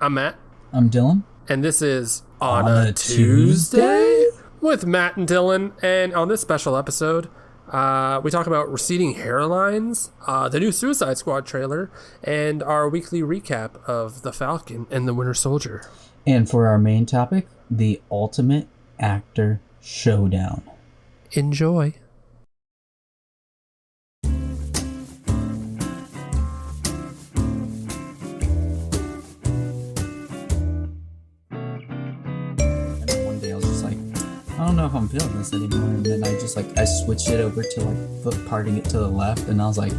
I'm Matt, I'm Dylan. and this is On On a a Tuesday Tuesday? with Matt and Dylan. And on this special episode, we talk about receding hairlines, the new Suicide Squad trailer, and our weekly recap of The Falcon and the Winter Soldier. And for our main topic, the Ultimate Actor Showdown. Enjoy. And then one day I was just like, I don't know if I'm feeling this anymore. And then I switched it over to foot parting it to the left. And I was like,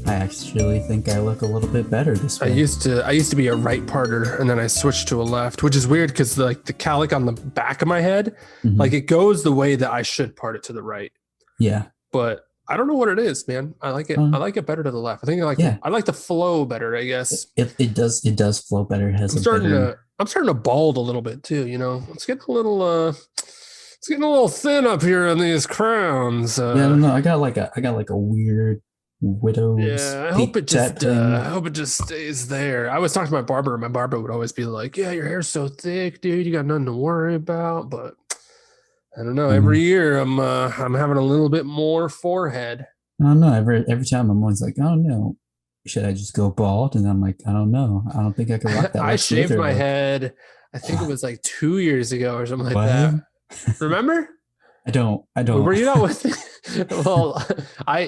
I actually think I look a little bit better this I way. used to be a right parter, and then I switched to a left, which is weird because the calic on the back of my head, Mhm. it goes the way that I should part it to the right. Yeah. But I don't know what it is, man. I like it. I like it better to the left. I think I like the flow better, I guess. It does flow better. It has I'm starting to bald a little bit too, It's getting a little thin up here on these crowns. I don't know. I got like a weird widow's Yeah, I hope it thing. just stays there. I was talking to my barber, and my barber would always be like, "Yeah, your hair's so thick, dude. You got nothing to worry about." But I don't know. Every year, I'm having a little bit more forehead. I don't know. Every time I'm always like, oh no, should I just go bald? And I'm like, I don't know. I don't think I can rock that. I Lex shaved Luthor my look. head. I think it was like 2 years ago or something like What? that. Remember? I don't. Were you not with me? Well, I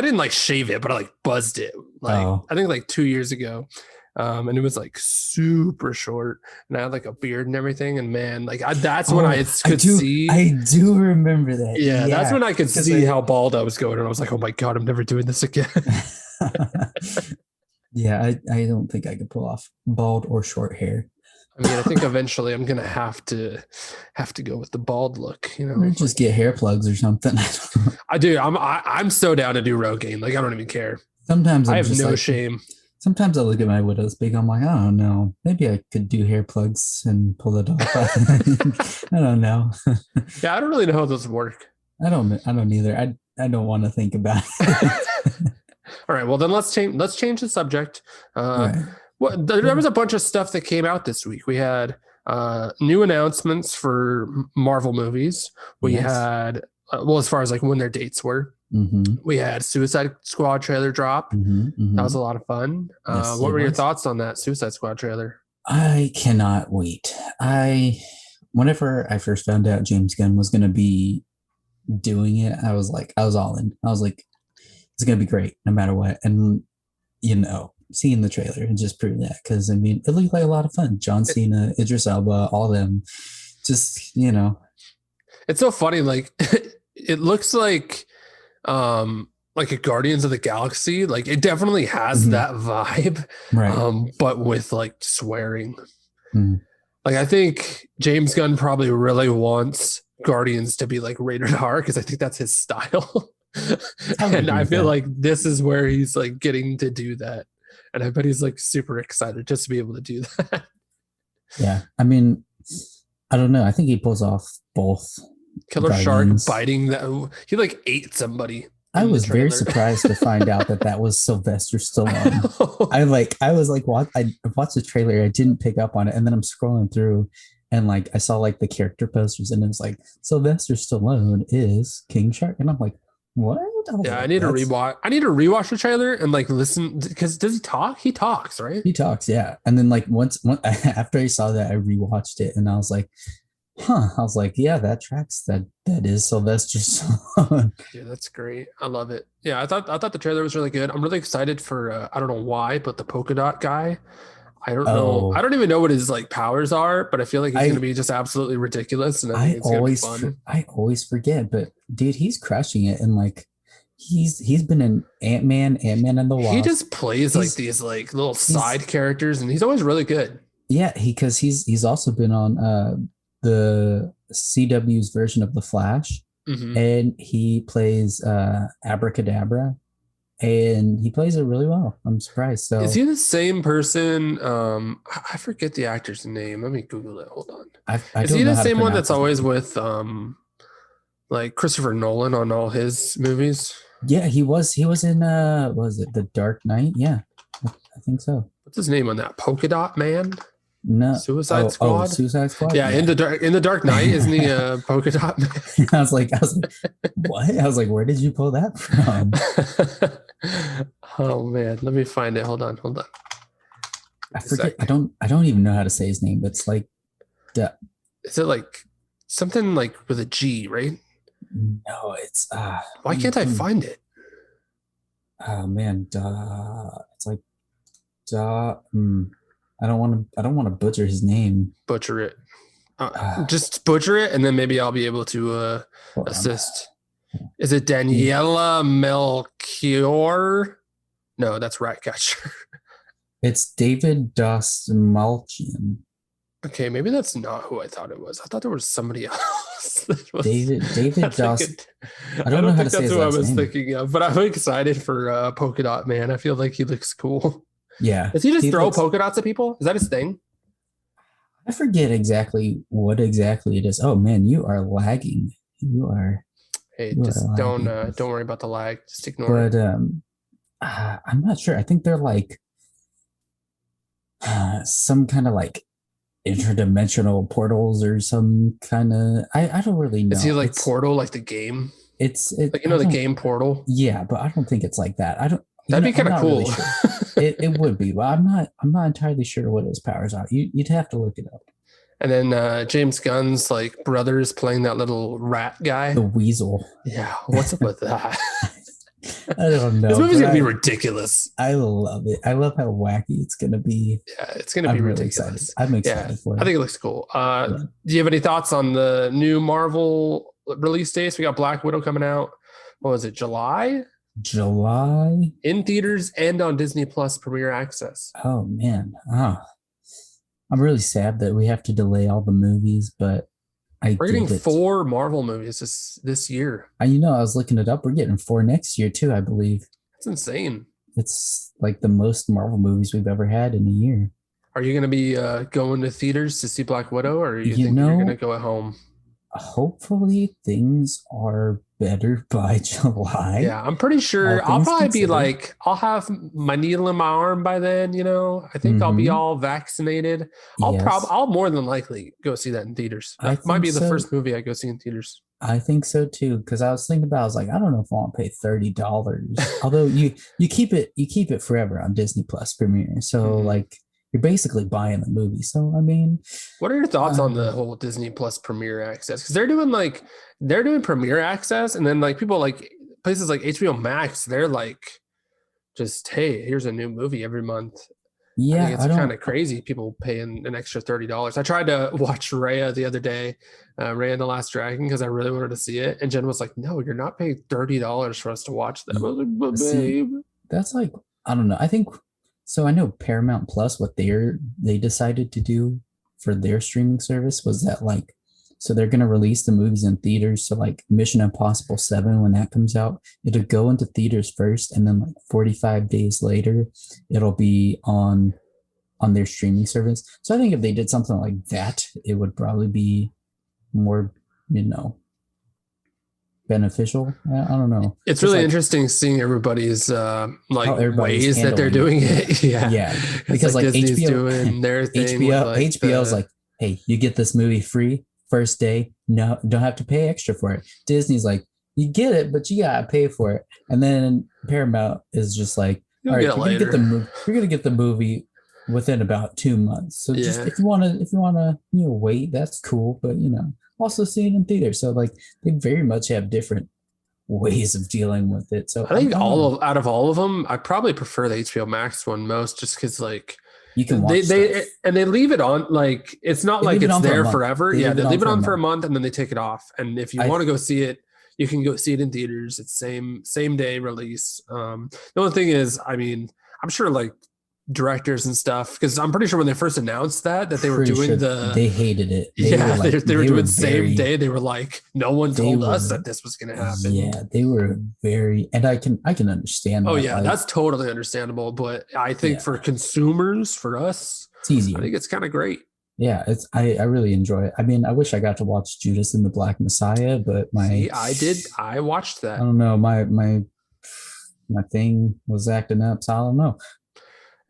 didn't shave it, but I buzzed it. I think 2 years ago. And it was super short, and I had a beard and everything. And man, that's when I could see. I do remember that. Yeah, that's when I could see how bald I was going, and I was like, "Oh my god, I'm never doing this again." Yeah, I don't think I could pull off bald or short hair. I mean, I think eventually I'm gonna have to go with the bald look, Or just get hair plugs or something. I do. I'm so down to do Rogaine. I don't even care. Sometimes I have no shame. Sometimes I look at my widow's big. I'm like, I don't know. Maybe I could do hair plugs and pull it off. I don't know. Yeah, I don't really know how those work. I don't either. I don't want to think about it. All right. Well, then let's change the subject. Right. There was a bunch of stuff that came out this week. We had new announcements for Marvel movies. We had, as far as when their dates were. Mm-hmm. We had Suicide Squad trailer drop. That was a lot of fun. Yes, what were your thoughts on that Suicide Squad trailer? I cannot wait. Whenever I first found out James Gunn was going to be doing it, I was all in. I was like, it's going to be great no matter what. And, seeing the trailer and just proved that, because it looked like a lot of fun. John Cena, Idris Elba, all of them. Just, It's so funny. It looks like a Guardians of the Galaxy. It definitely has that vibe, right? But with swearing. Mm. I think James Gunn probably really wants Guardians to be rated R, because I think that's his style. And I feel like this is where he's getting to do that, and I bet he's super excited just to be able to do that. Yeah, I mean, I don't know. I think he pulls off both. Killer Guardians. shark biting that he ate somebody. I was very surprised to find out that was Sylvester Stallone. I watched the trailer. I didn't pick up on it, and then I'm scrolling through, and I saw the character posters, and it was Sylvester Stallone is King Shark, and I'm like, what? Yeah, I need to rewatch. I need to rewatch the trailer and listen, because does he talk? He talks, right? He talks, yeah. And then once after I saw that, I rewatched it, and I was like, huh. I was like, yeah, that tracks. That is Sylvester Stallone. Yeah, that's great. I love it. Yeah, I thought the trailer was really good. I'm really excited for I don't know why, but the polka dot guy. I don't know. I don't even know what his powers are, but I feel like he's going to be just absolutely ridiculous, and I think it's going to be fun. I always forget, but dude, he's crushing it, and he's been in Ant-Man and the Wasp. He just plays these little side characters, and he's always really good. Yeah, because he's also been on the CW's version of The Flash, and he plays Abracadabra, and he plays it really well. I'm surprised. So is he the same person? I forget the actor's name. Let me Google it. Hold on. Is he the same one that's always with Christopher Nolan on all his movies? Yeah, he was in was it The Dark Knight? Yeah, I think so. What's his name on that? Polka Dot Man? No. Suicide Squad. Suicide Squad. Yeah, in the Dark Knight, isn't he a polka dot man? I was like, what? I was like, where did you pull that from? Oh man, let me find it. Hold on. I forget. I don't even know how to say his name, but it's like is it like something like with a G, right? No, it's why can't I find it? Oh man, it's like I don't want to butcher his name. Butcher it. Just butcher it, and then maybe I'll be able to assist. Is it Daniela Melchior? No, that's Ratcatcher. It's David Dastmalchian. Okay, maybe that's not who I thought it was. I thought there was somebody else. David Dast. I don't know how to say his last name. That's who I was thinking of, but I'm excited for Polka Dot Man. I feel like he looks cool. Yeah. Does he just throw polka dots at people? Is that his thing? I forget exactly what exactly it is. Oh man, you are lagging. You are. Hey, just don't worry about the lag. Just ignore it. But I'm not sure. I think they're like some kind of like interdimensional portals or some kind of. I don't really know. Is he like Portal, like the game? It's like the game Portal. Yeah, but I don't think it's like that. I don't. That'd be kind of cool. Really sure. It would be, but I'm not entirely sure what his powers are. You'd have to look it up. And then James Gunn's like brothers playing that little rat guy, the weasel. Yeah, what's up with that? I don't know. This movie's gonna be ridiculous. I love it. I love how wacky it's gonna be. Yeah, it's gonna be really ridiculous. Excited. I'm excited for it. I think it looks cool. Do you have any thoughts on the new Marvel release dates? We got Black Widow coming out. What was it? July in theaters and on Disney Plus Premier Access. Oh man, I'm really sad that we have to delay all the movies, but we're getting 4 Marvel movies this year. I was looking it up. We're getting 4 next year too, I believe. That's insane. It's like the most Marvel movies we've ever had in a year. Are you going to be going to theaters to see Black Widow, or you think you're going to go at home? Hopefully things are better by July. Yeah, I'm pretty sure I'll probably be like, I'll have my needle in my arm by then, I think I'll be all vaccinated. I'll more than likely go see that in theaters. That might be the first movie I go see in theaters. I think so too, because I was thinking about, I was like, I don't know if I want to pay $30. Although you keep it forever on Disney Plus Premiere. So like you're basically buying the movie. So I mean, what are your thoughts on the whole Disney Plus Premiere Access? Because they're doing Premiere Access, and then like people like places like HBO Max, they're like, just hey, here's a new movie every month. Yeah, I think it's kind of crazy. People paying an extra $30. I tried to watch Raya the other day, Raya and the Last Dragon, because I really wanted to see it, and Jen was like, "No, you're not paying $30 for us to watch that." I was like, "But babe, that's like, I don't know. I think so. I know Paramount Plus, what they decided to do for their streaming service was that like, so they're going to release the movies in theaters. So like Mission Impossible 7, when that comes out, it'll go into theaters first, and then like 45 days later, it'll be on their streaming service. So I think if they did something like that, it would probably be more, beneficial. I don't know. It's really interesting seeing everybody's ways that they're doing it. Yeah, because like Disney's HBO doing their thing. HBO's like, hey, you get this movie free first day. No, don't have to pay extra for it. Disney's like, you get it, but you gotta pay for it. And then Paramount is just like, all right, you're gonna get the movie within about 2 months. So just if you wanna wait, that's cool. But also see it in theater. So like they very much have different ways of dealing with it. So I think out of all of them, I probably prefer the HBO Max one most, just because like you can watch they leave it on, like it's not like it's there forever. They leave it on for a month and then they take it off. And if you want to go see it, you can go see it in theaters. It's same day release. The only thing is, I mean, I'm sure like directors and stuff, because I'm pretty sure when they first announced that they were doing they hated it. They were doing same day. They were like, no one told us that this was going to happen. Yeah, they were very, and I can understand that. Oh yeah, that's totally understandable. But I think for consumers, for us, it's easier. I think it's kind of great. Yeah, I really enjoy it. I mean, I wish I got to watch Judas and the Black Messiah, but I watched that. I don't know, my thing was acting up, so I don't know.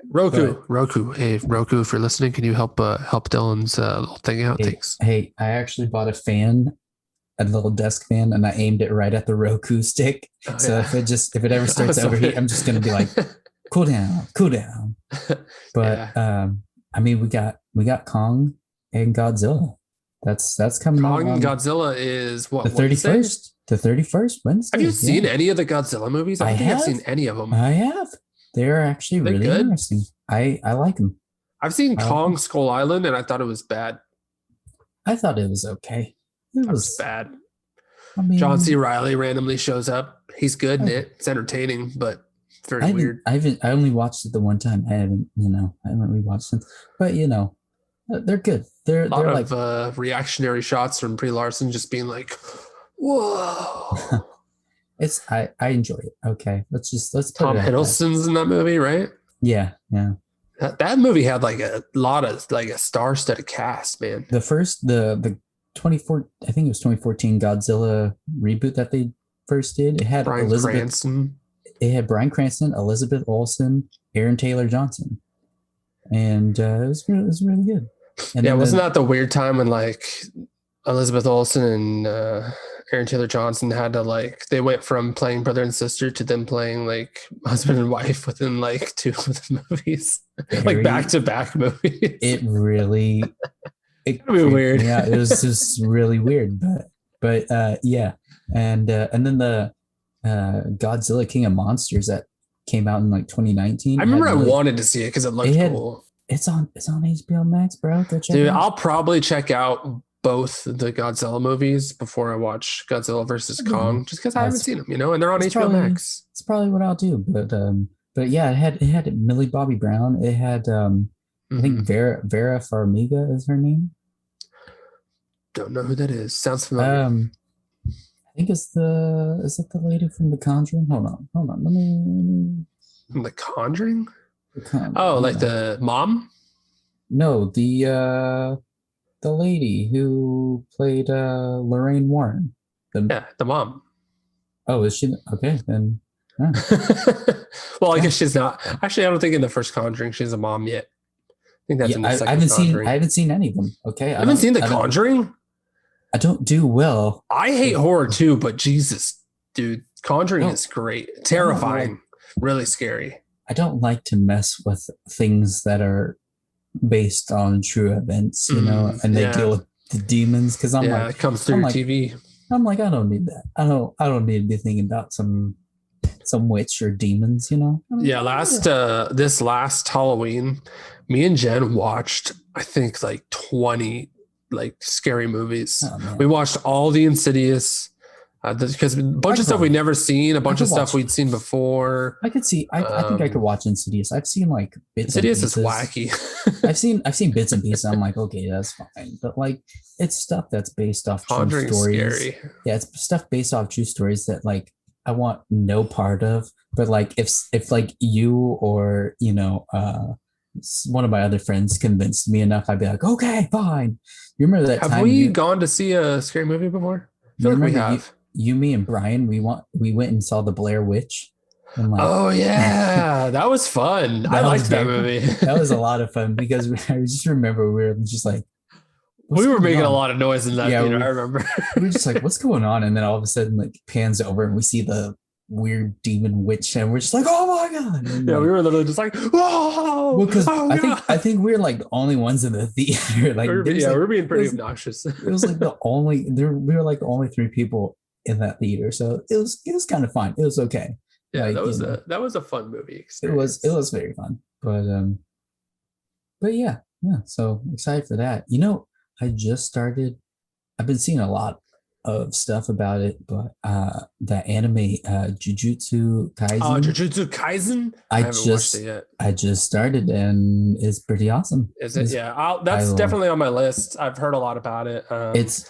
Roku. Hey, Roku, if you're listening, can you help Dylan's little thing out? Thanks. Hey, I actually bought a little desk fan, and I aimed it right at the Roku stick. Oh, So yeah. if it ever starts to overheat, I'm just gonna be like, cool down, cool down. But Yeah. I mean, we got Kong and Godzilla. That's coming out Kong on Godzilla is what, the 31st. The 31st Wednesday. Have you seen any of the Godzilla movies? I don't think I've seen any of them. I have. They're actually really good? interesting. I like them. I've seen Kong Skull Island, and I thought it was bad. I thought it was okay. It was bad. I mean, John C. Reilly randomly shows up. He's good in it. It's entertaining, but very weird. I only watched it the one time. I haven't rewatched them. But they're good. They're a lot like of reactionary shots from Brie Larson just being like, whoa. I enjoy it. Okay. Let's put Tom it Hiddleston's in that movie, right? Yeah. That movie had like a lot of like a star-studded cast, man. The first the 24 I think it was 2014 Godzilla reboot that they first did. It had Bryan Cranston. It had Bryan Cranston, Elizabeth Olsen, Aaron Taylor Johnson, and it was really good. And yeah, wasn't that the weird time when like Elizabeth Olsen and Aaron Taylor Johnson had to they went from playing brother and sister to them playing like husband and wife within like 2 of the movies, like back-to-back movies. It really, it'd be weird. Yeah, it was just really weird, but yeah, and then the Godzilla King of Monsters that came out in like 2019. I remember I wanted to see it because it looked cool. It's on HBO Max, bro. Go check it out. I'll probably check out both the Godzilla movies before I watch Godzilla versus Kong, just because I haven't seen them, and they're on HBO Max. It's probably what I'll do, but yeah, it had Millie Bobby Brown. It had I think Vera Farmiga is her name. Don't know who that is. Sounds familiar. I think is it the lady from The Conjuring? Hold on. Let me. From The Conjuring? The mom? No, the lady who played Lorraine Warren. The mom. Oh, is she? Okay, then. Yeah. Well, I guess she's not. Actually, I don't think in the first Conjuring she's a mom yet. I think that's in the second Conjuring. I haven't seen any of them. Okay, I haven't seen The Conjuring. I don't do well. I hate horror too, but Jesus, dude, Conjuring is great. Terrifying, really scary. I don't like to mess with things that are based on true events, and they deal with the demons because it comes through TV. I'm like, I don't need that. I don't need to be thinking about some witch or demons, This last Halloween, me and Jen watched, I think, like 20 scary movies. We watched all the Insidious because a bunch of stuff we'd never seen, a bunch of stuff we'd seen before. I could see. I think I could watch Insidious. I've seen like bits. Insidious is wacky. I've seen bits and pieces. I'm like, okay, that's fine. But it's stuff that's based off true stories. Scary. Yeah, it's stuff based off true stories that I want no part of. But if you or one of my other friends convinced me enough, I'd be like, okay, fine. You remember that time? Have we gone to see a scary movie before? I feel like we have. You, me, and Brian, we went and saw the Blair Witch. Oh yeah, that was fun. I liked that movie. That was a lot of fun because I just remember we were just like, we were making a lot of noise in that theater. I remember. We were just like, what's going on? And then all of a sudden, pans over and we see the weird demon witch, and we're just like, oh my god! And we were literally just like, whoa! Well, because I think we're the only ones in the theater. We're being pretty obnoxious. It was we were like the only 3 people in that theater, so it was kind of fun. It was okay. Yeah, that was a fun movie experience. It was very fun, but yeah. So excited for that. I've been seeing a lot of stuff about it, but that anime Jujutsu Kaisen. Oh, Jujutsu Kaisen? I haven't watched it yet. I just started and it's pretty awesome. Is it? That's definitely on my list. I've heard a lot about it. It's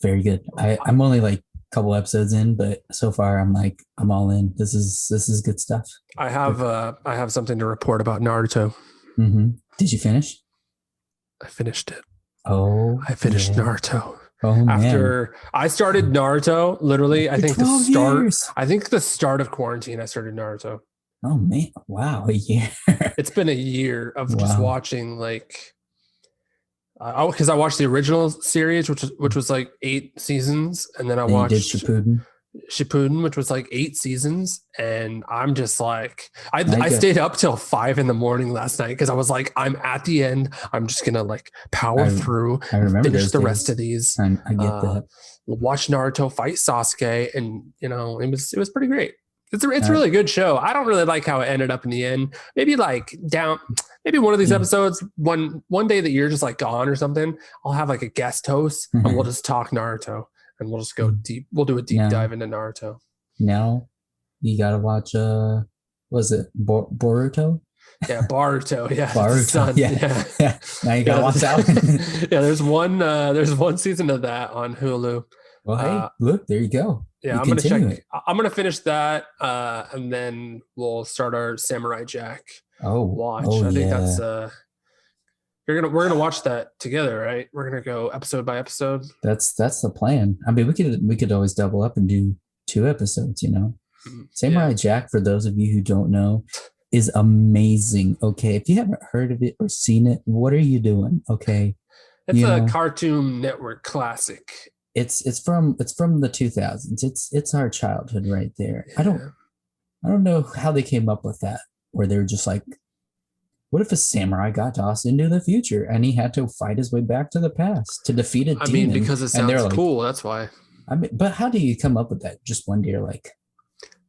very good. I'm only a couple episodes in, but so far I'm all in. This is good stuff. I have something to report about Naruto. Mm-hmm. Did you finish? I finished it. Oh, I finished Naruto. Oh, after I started Naruto, literally, I think the start of quarantine, I started Naruto. Oh man, wow, a year. It's been a year of just Wow. watching like because I watched the original series, which was like 8 seasons, and then I Then you did watched Shippuden. Shippuden, which was like 8 seasons, and I'm just like, Now you I got. stayed up till 5 in the morning last night because I was like, I'm at the end. I'm just gonna like power I through I and remember finish those the rest of days. these. I get Uh, that. Watch Naruto fight Sasuke, and it was pretty great. It's a Uh, really good show. I don't really like how it ended up in the end. Maybe one of these yeah. episodes, one day that you're just like gone or something, I'll have like a guest host and we'll just talk Naruto and we'll just go deep. We'll do a deep now dive into Naruto. now you gotta watch. Was it Boruto? Yeah, Baruto. Yeah, that's his Baruto. son. Yeah, Yeah, yeah. Now you gotta yeah, watch that one. yeah. There's one season of that on Hulu. Well, Uh, hey, look, there you go. yeah, You continue it. I'm gonna finish that, and then we'll start our Samurai Jack watch. Oh I think yeah. that's we're gonna watch that together, right? We're gonna go episode by episode. That's the plan. I mean, we could always double up and do 2 episodes. Samurai Yeah, Jack, for those of you who don't know, is amazing. Okay, if you haven't heard of it or seen it, what are you doing? Okay, it's you a know, Cartoon Network classic. it's from the 2000s. It's our childhood right there. I don't Yeah. I don't know how they came up with that, where they were just like, what if a samurai got tossed into the future and he had to fight his way back to the past to defeat a I mean, demon? because it And they're sounds like, cool. That's why. I mean, but how do you come up with that? Just one day, you're like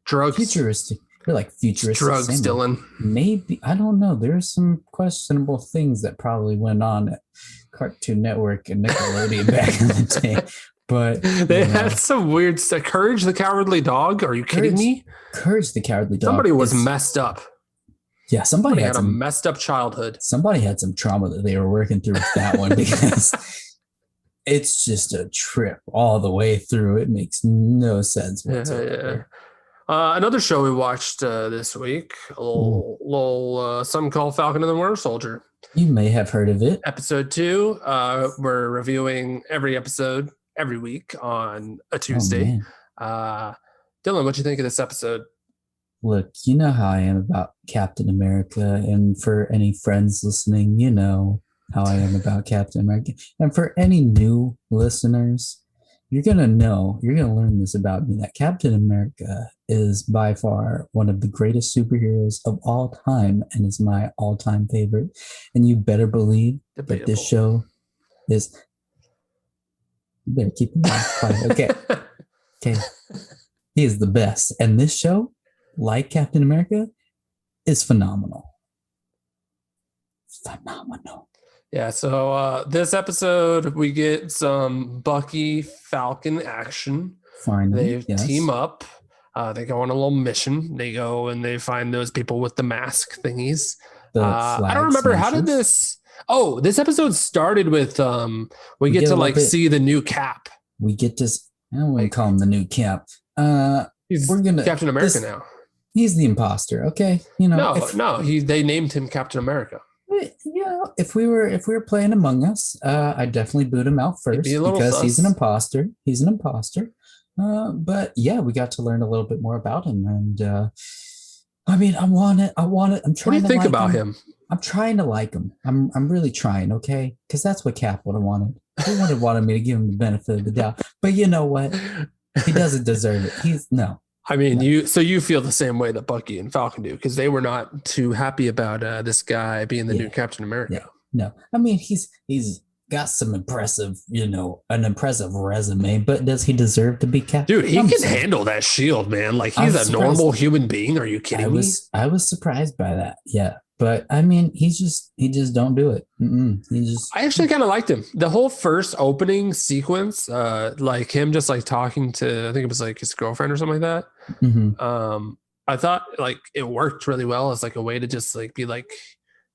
Drugs, futuristic. You're like futuristic drugs, samurai. Dylan. Maybe I don't know. There's some questionable things that probably went on at Cartoon Network and Nickelodeon back in the day. But They had some weird stuff. Courage the Cowardly Dog. Are you kidding me? Courage the Cowardly Dog. Somebody was messed up. Yeah, Somebody had a messed up childhood. somebody had some trauma that they were working through with that one because it's just a trip all the way through. It makes no sense whatsoever. Another show we watched this week, a little something called Falcon and the Winter Soldier. You may have heard of it. Episode 2. We're reviewing every episode every week on a Tuesday. Dylan, what'd you think of this episode? Look, you know how I am about Captain America, and for any friends listening, you know how I am about Captain America. And for any new listeners, you're going to learn this about me, that Captain America is by far one of the greatest superheroes of all time and is my all-time favorite. And you better believe that this show is... You better keep your mouth quiet. Okay. Okay. He is the best. And this show, like Captain America, is phenomenal. Phenomenal. Yeah, so this episode we get some Bucky Falcon action. Finally, they team up. They go on a little mission. They go and they find those people with the mask thingies. I don't remember how did this. Oh, this episode started with we get to like see the new Cap. We get to. I don't want to call him the new Cap. We're gonna Captain America now. He's the imposter. Okay, they named him Captain America. Yeah, if we were playing Among Us, I'd definitely boot him out first because he's an imposter. He's an imposter. But yeah, we got to learn a little bit more about him, and I mean, I want it. I'm trying. What do you think about him? I'm trying to like him. I'm really trying. Okay, because that's what Cap would have wanted. He would have wanted me to give him the benefit of the doubt. But you know what? He doesn't deserve it. I mean, you feel the same way that Bucky and Falcon do because they were not too happy about this guy being the new Captain America. Yeah. No, I mean he's got some impressive, an impressive resume, but does he deserve to be Captain? Dude, he can handle that shield, man. Like he's a normal human being. Are you kidding me? I was surprised by that. Yeah. But I mean, he just don't do it. I actually kind of liked him. The whole first opening sequence, like him just like talking to, I think it was like his girlfriend or something like that. Mm-hmm. I thought like it worked really well as like a way to just like be like,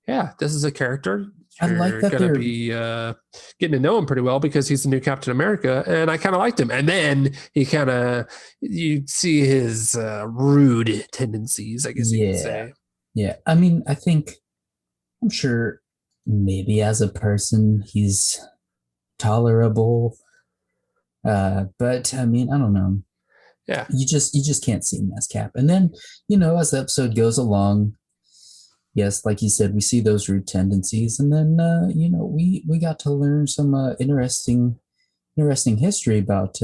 yeah, this is a character. You're I like that gonna be getting to know him pretty well because he's the new Captain America, and I kind of liked him. And then you see his rude tendencies, I guess you could say. Yeah, I mean, I'm sure maybe as a person he's tolerable, but I mean, I don't know. Yeah. You just can't see him as Cap. And then, as the episode goes along, yes, like you said, we see those root tendencies, and then we got to learn some interesting history about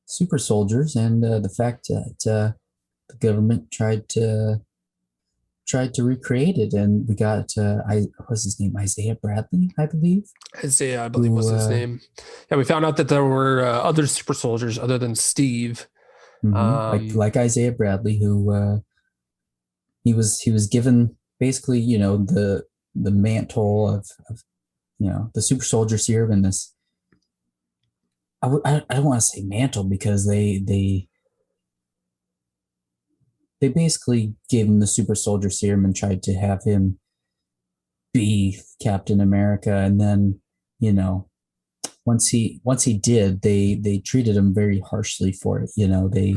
super soldiers, and the fact that the government tried to recreate it, and we got what's his name, Isaiah Bradley, I believe. Isaiah, I believe was who his name. Yeah, we found out that there were other super soldiers other than Steve. like Isaiah Bradley, who he was given basically, the mantle of the super soldier serum, and this. I don't want to say mantle, because they basically gave him the super soldier serum and tried to have him be Captain America, and then once he did, they treated him very harshly for it. They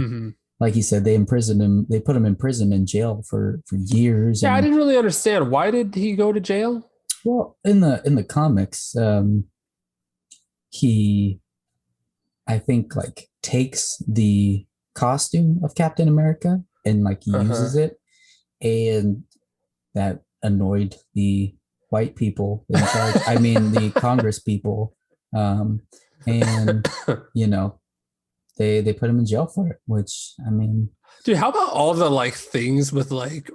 like he said, they imprisoned him. They put him in prison and jail for years. Yeah, and, I didn't really understand, why did he go to jail? Well, in the comics, he, I think, like, takes the costume of Captain America and like uses it, and that annoyed the white people in charge. I mean, the Congress people, and they put him in jail for it. Which, I mean, dude, how about all the like things with like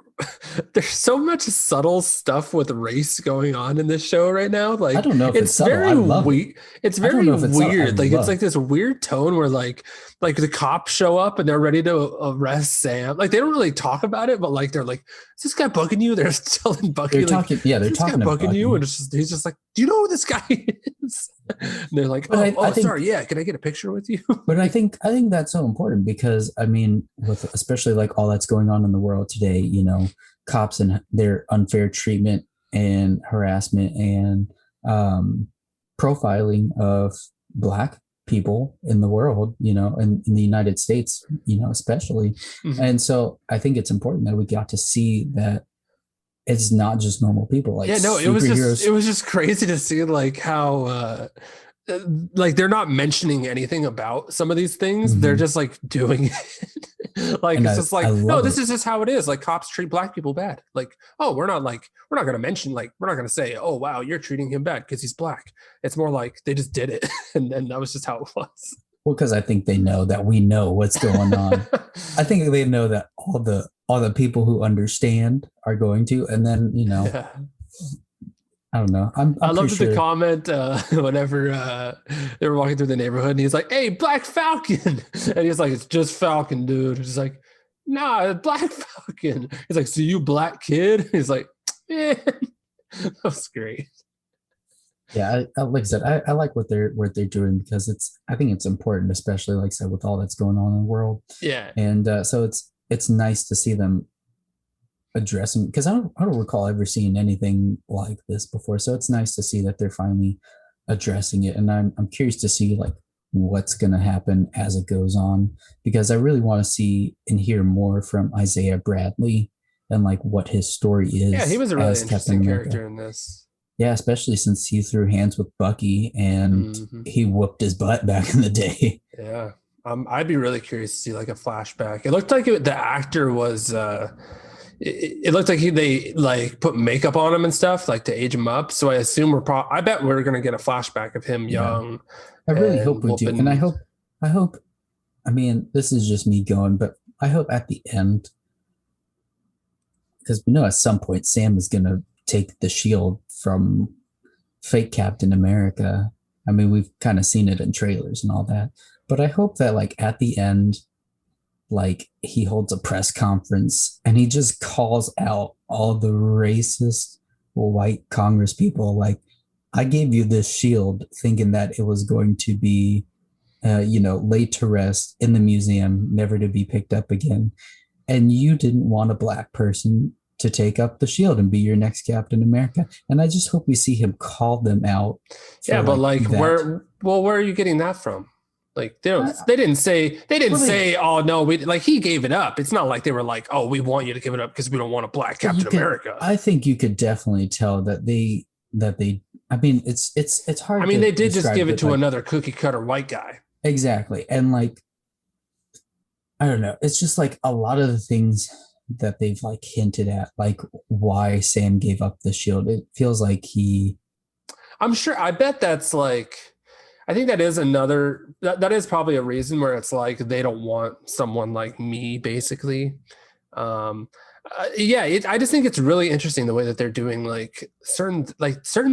there's so much subtle stuff with race going on in this show right now. Like, I don't know if it's subtle. very I love weird. it. It's I don't very know if it's subtle. weird. I Like, love it's like this weird tone where like the cops show up and they're ready to arrest Sam. Like, they don't really talk about it, but like they're like, "Is this guy bugging you?" They're telling Bucky, They're like, talking. Yeah, they're "Is this guy talking about bugging you," Bucky. and he's just like, "Do you know who this guy is?" And they're like, But I think, sorry, yeah, can I get a picture with you? But I think that's so important, because I mean, with especially like all that's going on in the world today, cops and their unfair treatment and harassment and profiling of Black people in the world, in the United States, especially. And so I think it's important that we got to see that it's not just normal people. Like, yeah, no, it was just crazy to see like how like they're not mentioning anything about some of these things. They're just like doing it. Like, and it's just like, no, this is just how it is. Like, cops treat Black people bad. Like, oh, we're not going to mention, like, we're not going to say, oh, wow, you're treating him bad because he's Black. It's more like they just did it. And then that was just how it was. Well, because I think they know that we know what's going on. I think they know that all the people who understand are going to, and then, Yeah. I don't know. I loved the comment whenever they were walking through the neighborhood, and he's like, "Hey, Black Falcon," and he's like, "It's just Falcon, dude." He's like, "Nah, Black Falcon." He's like, "So you Black kid?" He's like, "Man, that was great." Yeah, like I said, I like what they're doing, because I think it's important, especially like I said, with all that's going on in the world. Yeah, and so it's nice to see them addressing, because I don't recall ever seeing anything like this before. So it's nice to see that they're finally addressing it, and I'm curious to see like what's going to happen as it goes on, because I really want to see and hear more from Isaiah Bradley and like what his story is. Yeah, he was a really interesting character in this. Yeah, especially since he threw hands with Bucky and he whooped his butt back in the day. Yeah, I'd be really curious to see like a flashback. It looked like the actor was. It looked like they like put makeup on him and stuff, like to age him up. So I assume I bet we're gonna get a flashback of him young. I really hope we do, and I hope. I mean, this is just me going, but I hope at the end, because we know at some point Sam is gonna take the shield from fake Captain America. I mean, we've kind of seen it in trailers and all that, but I hope that like at the end, like he holds a press conference and he just calls out all the racist white Congress people. Like, I gave you this shield thinking that it was going to be, laid to rest in the museum, never to be picked up again. And you didn't want a Black person to take up the shield and be your next Captain America. And I just hope we see him call them out. Yeah, but like where are you getting that from? Like they didn't say, oh no, he gave it up. It's not like they were like, oh, we want you to give it up because we don't want a Black Captain America. I think you could definitely tell that they I mean, it's hard. I mean, they did just give it to another cookie cutter white guy. Exactly. And like, I don't know. It's just like a lot of the things that they've like hinted at, like why Sam gave up the shield. It feels like he. I'm sure. I bet that's like. I think that is another. That is probably a reason where it's like they don't want someone like me, basically. Um, yeah, I just think it's really interesting the way that they're doing certain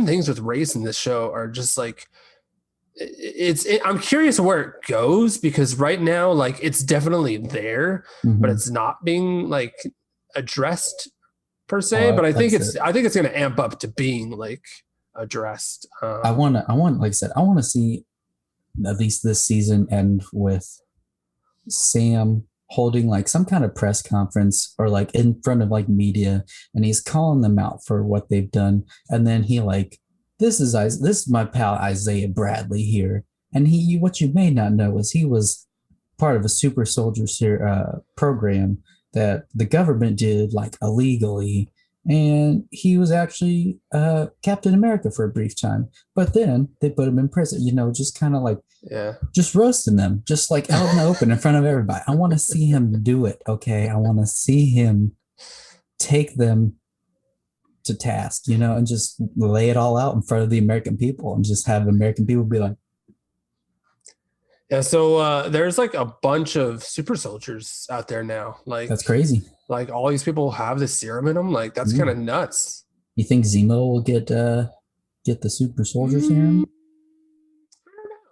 things with race in this show are just like I'm curious where it goes because right now like it's definitely there, but Mhm. it's not being like addressed per se. Oh, But that's it. I think it's going to amp up to being like addressed. Like I said, I want to see at least this season end with Sam holding like some kind of press conference or like in front of like media, and he's calling them out for what they've done, and then he like, this is my pal Isaiah Bradley here, and he, what you may not know is he was part of a super soldier program that the government did like illegally, and he was actually Captain America for a brief time, but then they put him in prison, just kind of like Yeah. just roasting them, just like out in the open in front of everybody. I want to see him do it. Okay. I want to see him take them to task, and just lay it all out in front of the American people and just have American people be like, Yeah, so there's like a bunch of super soldiers out there now. that's crazy. Like all these people have the serum in them. Like that's kind of nuts. You think Zemo will get the super soldier serum?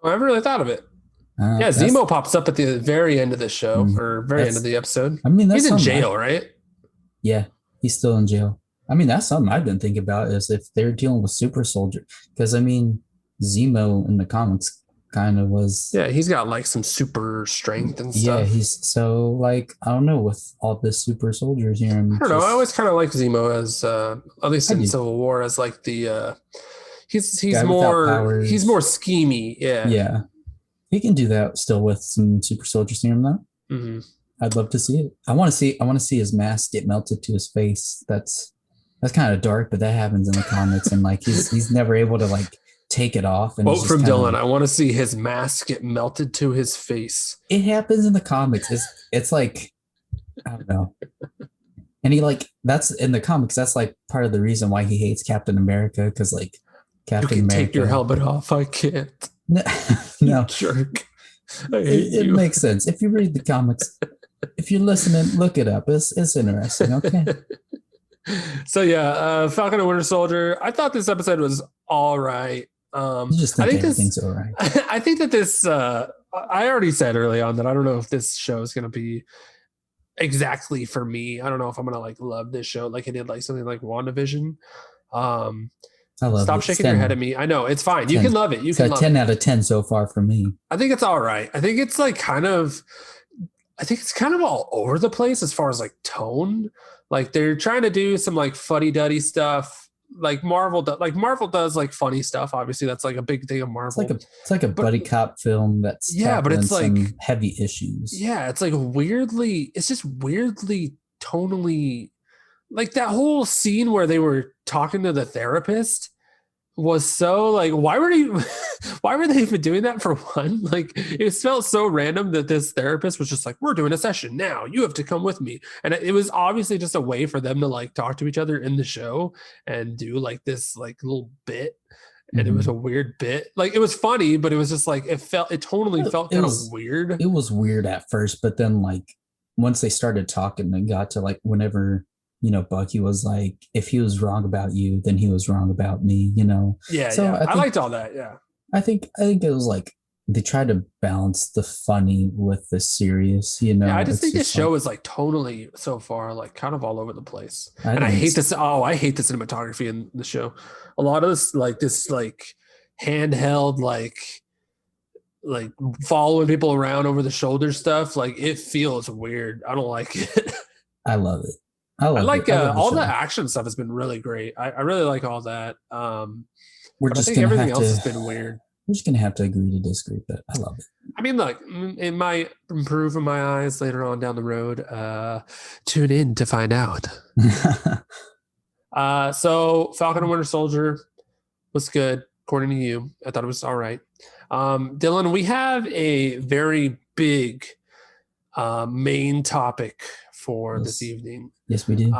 I never really thought of it. Yeah, That's Zemo pops up at the very end of the show or very end of the episode. I mean, that's he's in jail, right? Yeah, he's still in jail. I mean, that's something I've been thinking about is if they're dealing with super soldier, because I mean, Zemo in the comics kind of was. Yeah, he's got like some super strength and stuff. Yeah, he's so like I don't know with all the super soldiers here. I don't know. I always kind of like Zemo as at least in Civil War as like the he's more schemy. Yeah, yeah. He can do that still with some super soldier serum though. Mm-hmm. I'd love to see it. I want to see his mask get melted to his face. That's kind of dark, but that happens in the comics, and like he's never able to like take it off. And quote from Dylan: "I want to see his mask get melted to his face." It happens in the comics. It's like I don't know. And he like that's in the comics. That's like part of the reason why he hates Captain America because like Captain America, take your helmet off. I can't. No, you jerk. I hate it makes sense if you read the comics. If you're listening, look it up. It's interesting. Okay. So yeah, Falcon and Winter Soldier. I thought this episode was all right. You just think everything's all right. I think that this. I already said early on that I don't know if this show is going to be exactly for me. I don't know if I'm going to like love this show like I did like something like WandaVision. I love Stop shaking your head at me. I know it's fine. 10. You can love it. You can love 10 out of 10 so far for me. I think it's all right. I think it's like kind of all over the place as far as like tone. Like they're trying to do some like fuddy-duddy stuff. Like Marvel does like funny stuff. Obviously, that's like a big thing of Marvel. It's like a buddy cop film that's but it's like heavy issues. Yeah, it's like it's just weirdly tonally. Like that whole scene where they were talking to the therapist was so like, why were they even doing that for one? Like it felt so random that this therapist was just like, we're doing a session now. You have to come with me. And it was obviously just a way for them to like talk to each other in the show and do like this like little bit. And it was a weird bit. Like it was funny, but it was just like, it totally felt kind of weird. It was weird at first, but then like once they started talking and got to like whenever Bucky was like, if he was wrong about you, then he was wrong about me, Yeah. So yeah. I liked all that. Yeah. I think it was like they tried to balance the funny with the serious, Yeah, I just think this show is like tonally so far, like kind of all over the place. I hate this. Oh, I hate the cinematography in the show. A lot of this handheld, like following people around over the shoulder stuff. Like it feels weird. I don't like it. I love it. I like all the action stuff has been really great. I really like all that. I think everything else has been weird. We're just gonna have to agree to disagree, but I love it. I mean, look, it might improve in my eyes later on down the road. Tune in to find out. So Falcon and Winter Soldier was good, according to you. I thought it was all right. Dylan, we have a very big main topic for Yes. this evening. Yes, we do.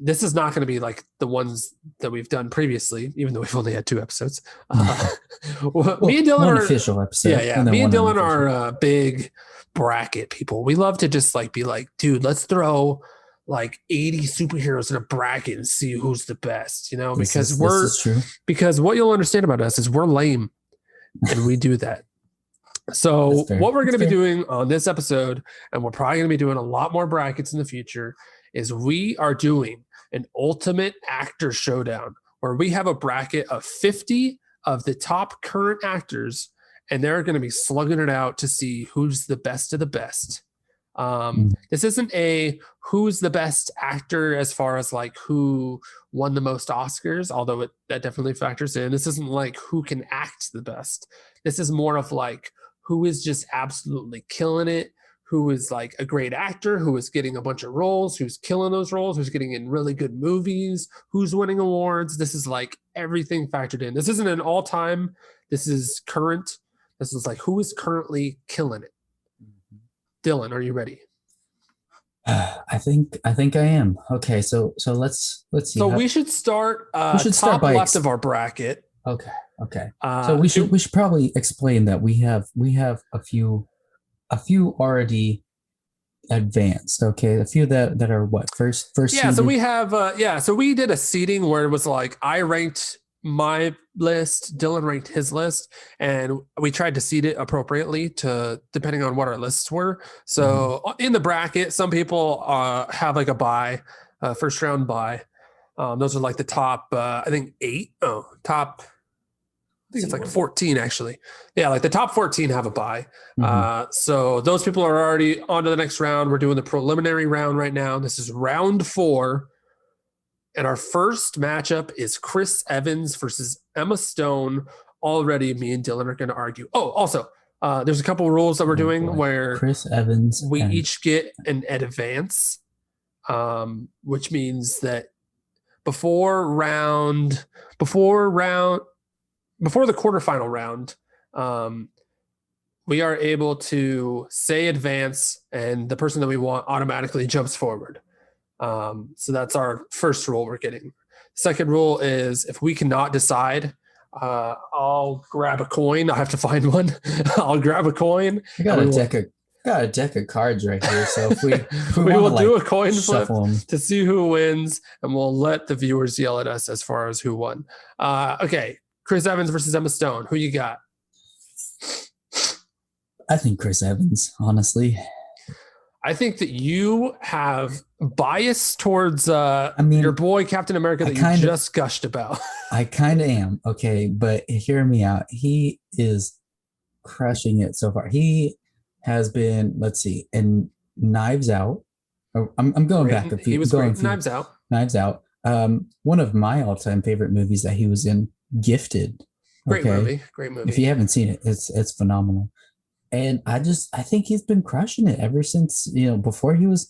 This is not going to be like the ones that we've done previously, even though we've only had 2 episodes. Me and Dylan one are official episode. yeah. Me and Dylan are big bracket people. We love to just like be like, dude, let's throw like 80 superheroes in a bracket and see who's the best, you know, because this is true. because what you'll understand about us is we're lame and we do that. So what we're going to be doing on this episode, and we're probably going to be doing a lot more brackets in the future, is we are doing an ultimate actor showdown where we have a bracket of 50 of the top current actors, and they're going to be slugging it out to see who's the best of the best. This isn't a who's the best actor as far as like who won the most Oscars, although that definitely factors in. This isn't like who can act the best. This is more of like who is just absolutely killing it, who is like a great actor, who is getting a bunch of roles, who's killing those roles, who's getting in really good movies, who's winning awards. This is like everything factored in. This isn't an all-time. This is current. This is like who is currently killing it. Dylan, are you ready? I think I am. Okay, so let's see. So we should start top left of our bracket. Okay. So we should probably explain that we have a few already advanced. Okay, a few that are what first. Yeah. Seeded? So we have So we did a seeding where it was like I ranked my list, Dylan ranked his list, and we tried to seed it appropriately to depending on what our lists were. So in the bracket, some people have like a bye, first round bye. Those are like the top, I think 8. Oh, top. I think it's like 14 actually. Yeah, like the top 14 have a bye. So those people are already on to the next round. We're doing the preliminary round right now. This is round 4. And our first matchup is Chris Evans versus Emma Stone. Already me and Dylan are going to argue. Oh, also, there's a couple of rules that we're doing where Chris Evans we each get an advance, which means that before the quarterfinal round, we are able to say advance, and the person that we want automatically jumps forward. So that's our first rule we're getting. Second rule is if we cannot decide, I'll grab a coin. I have to find one. I'll grab a coin. I got a deck of cards right here. So if we will do a coin flip to see who wins, and we'll let the viewers yell at us as far as who won. Okay. Chris Evans versus Emma Stone. Who you got? I think Chris Evans, honestly. I think that you have bias towards your boy Captain America that you just gushed about. I kind of am. Okay, but hear me out. He is crushing it so far. He has been, let's see, in Knives Out. I'm going back a few. He was great. Knives Out. Knives Out. One of my all-time favorite movies that he was in, Gifted. Great movie. If you haven't seen it, it's phenomenal. And I think he's been crushing it ever since, before he was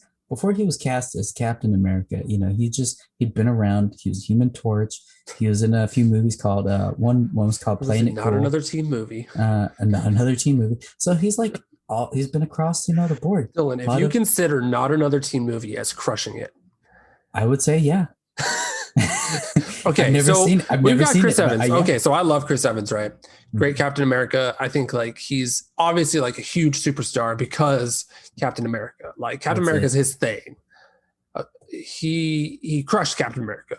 cast as Captain America. He'd been around. He was Human Torch. He was in a few movies called one was called Playing It Cool. Another teen movie. Another teen movie. So he's like he's been across the board. Dylan, if you consider Not Another Teen Movie as crushing it, I would say yeah. Okay, we've got Chris Evans. Okay, so I love Chris Evans, right? Great Captain America. I think like he's obviously like a huge superstar because Captain America. Like Captain America is his thing. He crushed Captain America.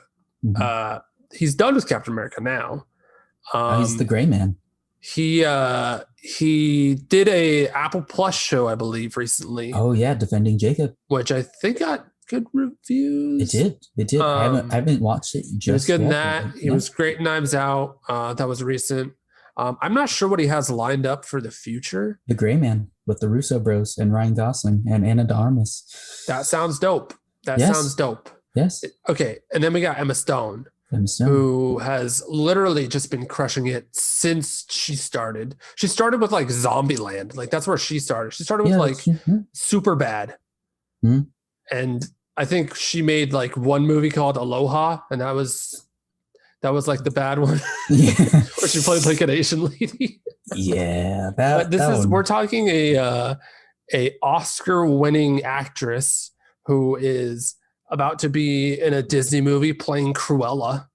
He's done with Captain America now. He's the gray man. He did a Apple Plus show, I believe, recently. Oh yeah, Defending Jacob, which I think got good reviews. It did. I haven't watched it. He was good in that. He was great in Knives Out. That was recent. I'm not sure what he has lined up for the future. The Gray Man with the Russo Bros and Ryan Gosling and Anna de Armas. That sounds dope. Sounds dope. Yes. Okay, and then we got Emma Stone, who has literally just been crushing it since she started. She started with like Zombieland. Like that's where she started. She started with Superbad. And I think she made like one movie called Aloha, and that was like the bad one, where she played like an Asian lady. Yeah, we're talking a a Oscar-winning actress who is about to be in a Disney movie playing Cruella.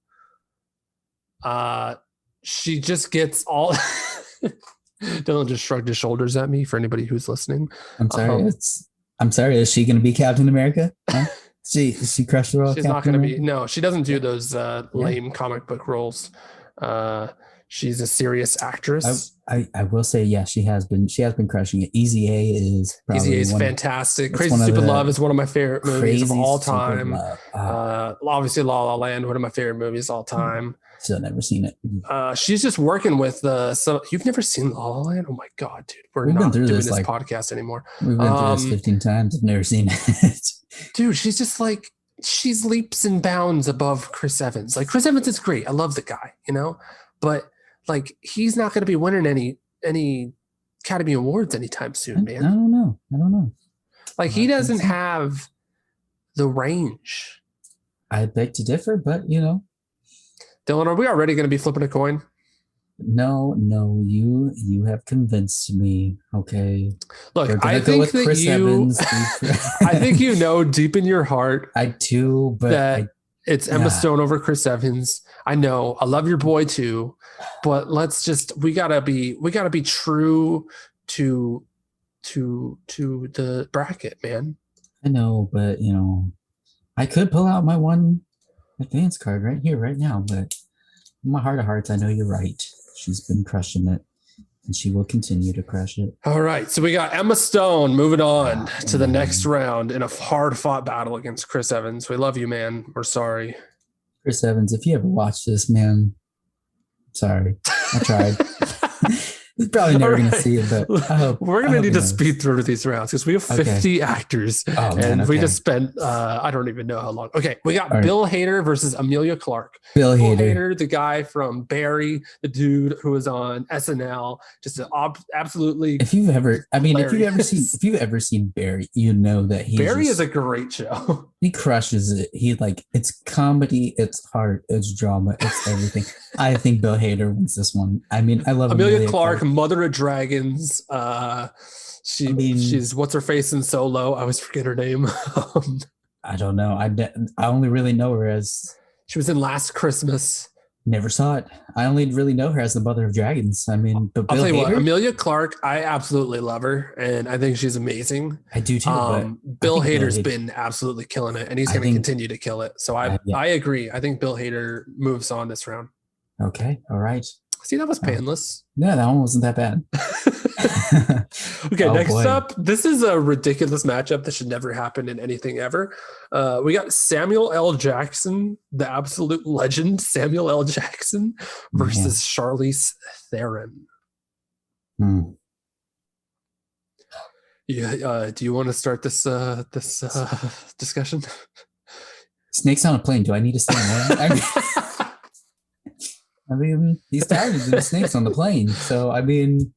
She just gets all. Dylan just shrugged his shoulders at me for anybody who's listening. I'm sorry. I'm sorry. Is she going to be Captain America? Huh? She crushed the role. She's not going to be. No, she doesn't do those lame comic book roles. She's a serious actress. I will say, yeah, she has been crushing it. Easy A is fantastic. Crazy Stupid Love is one of my favorite movies of all time. Obviously, La La Land, one of my favorite movies of all time. Still never seen it. She's just working with you've never seen La La Land? Oh my god, dude, we've not doing this podcast anymore. We've been through this 15 times. I've never seen it. Dude, she's just like, she's leaps and bounds above Chris Evans. Like, Chris Evans is great. I love the guy, but like, he's not going to be winning any Academy Awards anytime soon, man. I don't know. Like, he doesn't have the range. I beg to differ, but Dylan, are we already going to be flipping a coin? No, you have convinced me. Okay. Look, I think that Chris Evans. I think deep in your heart. I do, but it's Emma Stone over Chris Evans. I know. I love your boy too, but we gotta be true to the bracket, man. I know, but I could pull out my one advance card right here, right now, but in my heart of hearts, I know you're right. She's been crushing it, and she will continue to crush it. All right, so we got Emma Stone moving on to the next round in a hard-fought battle against Chris Evans. We love you, man. We're sorry. Chris Evans, if you ever watch this, man, sorry. I tried. He's probably never going to see it, but we're going to need to speed through these rounds because we have 50 actors, and we just spent I don't even know how long. Okay, we got Bill Hader versus Amelia Clark. Bill Hader, the guy from Barry, the dude who was on SNL, just absolutely. If you've ever seen Barry, you know that Barry is a great show. He crushes it. It's comedy, it's heart, it's drama, it's everything. I think Bill Hader wins this one. I mean, I love Amelia Clark, Mother of Dragons. She's what's her face in Solo. I always forget her name. I don't know. I only really know her as she was in Last Christmas. Never saw it. I only really know her as the Mother of Dragons. I mean, but I'll tell you what, Amelia Clark, I absolutely love her, and I think she's amazing. I do too. Bill Hader's been absolutely killing it, and he's going to continue to kill it. So I agree. I think Bill Hader moves on this round. Okay. All right. See, that was painless. No, that one wasn't that bad. Okay, next up, this is a ridiculous matchup that should never happen in anything ever. We got Samuel L. Jackson, the absolute legend, Samuel L. Jackson, versus Charlize Theron. Yeah, do you want to start this discussion? Snakes on a plane. Do I need to say more? I mean, he's tired of doing snakes on the plane. So, I mean,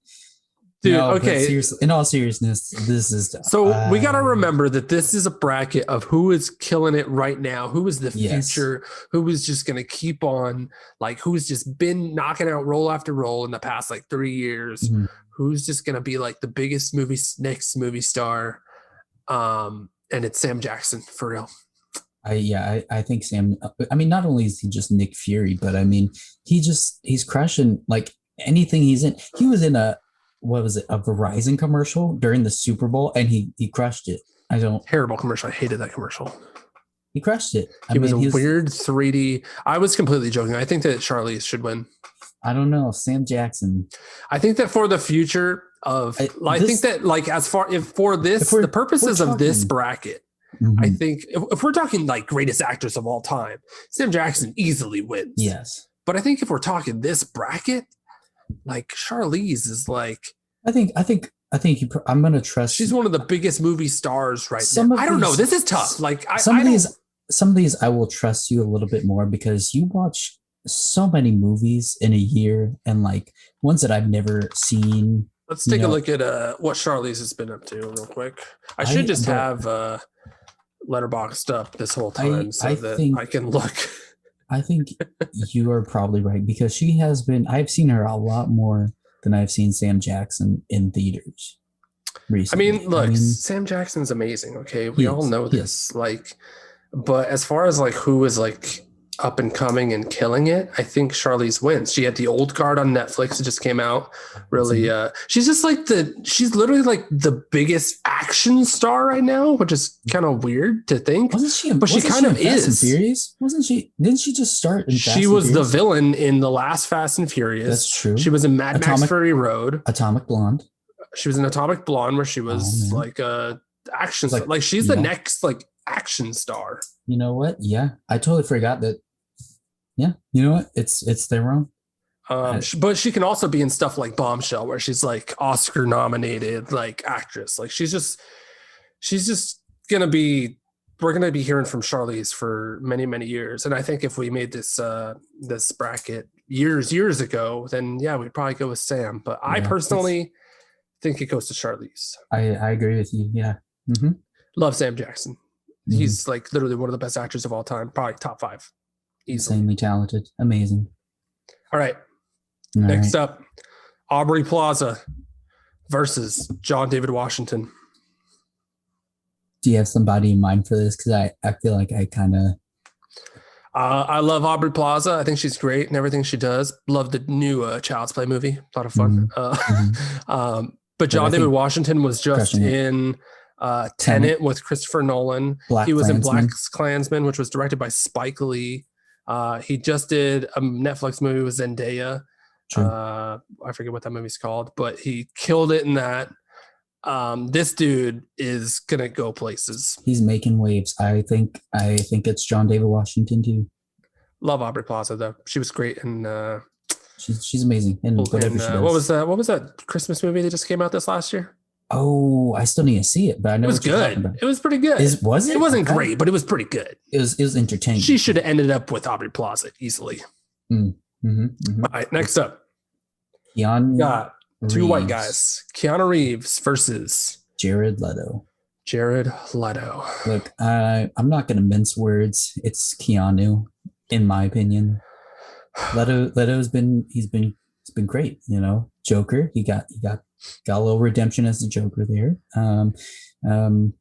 dude, okay. In all seriousness, this is. So we got to remember that this is a bracket of who is killing it right now, who is the future, who is just going to keep on, like, who's just been knocking out role after role in the past, 3 years, who's just going to be like the biggest next movie star. And it's Sam Jackson for real. I think Sam, I mean, not only is he just Nick Fury, but I mean, he's crushing anything he's in. He was in a Verizon commercial during the Super Bowl, and he crushed it. Terrible commercial. I hated that commercial. He crushed it. He was weird 3D. I was completely joking. I think that Charlize should win. I don't know. Sam Jackson. I think that for the future of, I think that the purposes of this bracket, I think if we're talking greatest actress of all time, Sam Jackson easily wins. Yes. But I think if we're talking this bracket, Charlize is I'm going to trust. She's one of the biggest movie stars now. I don't know. This is tough. Some of these I will trust you a little bit more because you watch so many movies in a year and ones that I've never seen. Let's take a look at what Charlize has been up to real quick. I should just have Letterboxd up this whole time I can look. I think you are probably right because I've seen her a lot more than I've seen Sam Jackson in theaters. recently. Look, Sam Jackson's amazing. Okay, we all know this. Yes. Like, but as far as like who is like up and coming and killing it, I think Charlize wins. She had The Old Guard on Netflix. It just came out. Really, she's just like she's literally like the biggest action star right now, which is kind of weird to think. Wasn't she? But she kind of is. Fast and Furious? Wasn't she? Didn't she just start? She was the villain in the last Fast and Furious. That's true. She was in Mad Max Fury Road. Atomic Blonde. She was in Atomic Blonde, where she was like a action star. Like she's the next like action star. You know what? Yeah, I totally forgot that. Yeah, you know what? It's their own. But she can also be in stuff like Bombshell, where she's like Oscar nominated like actress. Like she's just gonna be. We're gonna be hearing from Charlize for many, many years. And I think if we made this this bracket years ago, then yeah, we'd probably go with Sam. But I personally think it goes to Charlize. I agree with you. Yeah. Mm-hmm. Love Sam Jackson. Mm-hmm. He's like literally one of the best actors of all time. Probably top 5. Easily. Insanely talented. Amazing. All right. Next up, Aubrey Plaza versus John David Washington. Do you have somebody in mind for this? Because I feel like I kind of... I love Aubrey Plaza. I think she's great in everything she does. Love the new Child's Play movie. A lot of fun. But John David Washington was just in Tenet with Christopher Nolan. He was in Black Klansman, which was directed by Spike Lee. He just did a Netflix movie with Zendaya. I forget what that movie's called, but he killed it in that. This dude is gonna go places. He's making waves. I think it's John David Washington too. Love Aubrey Plaza though. She was great, and she's amazing. And what was that Christmas movie that just came out this last year? Oh, I still need to see it, but I know it was good. It was pretty good. Was it? It wasn't great, but it was pretty good. It was entertaining. She should have ended up with Aubrey Plaza easily. All right, next up, Keanu got two Reeves. white guys: Keanu Reeves versus Jared Leto. Look, I'm not going to mince words. It's Keanu, in my opinion. Leto's been great. You know, Joker. He got a little redemption as the Joker there.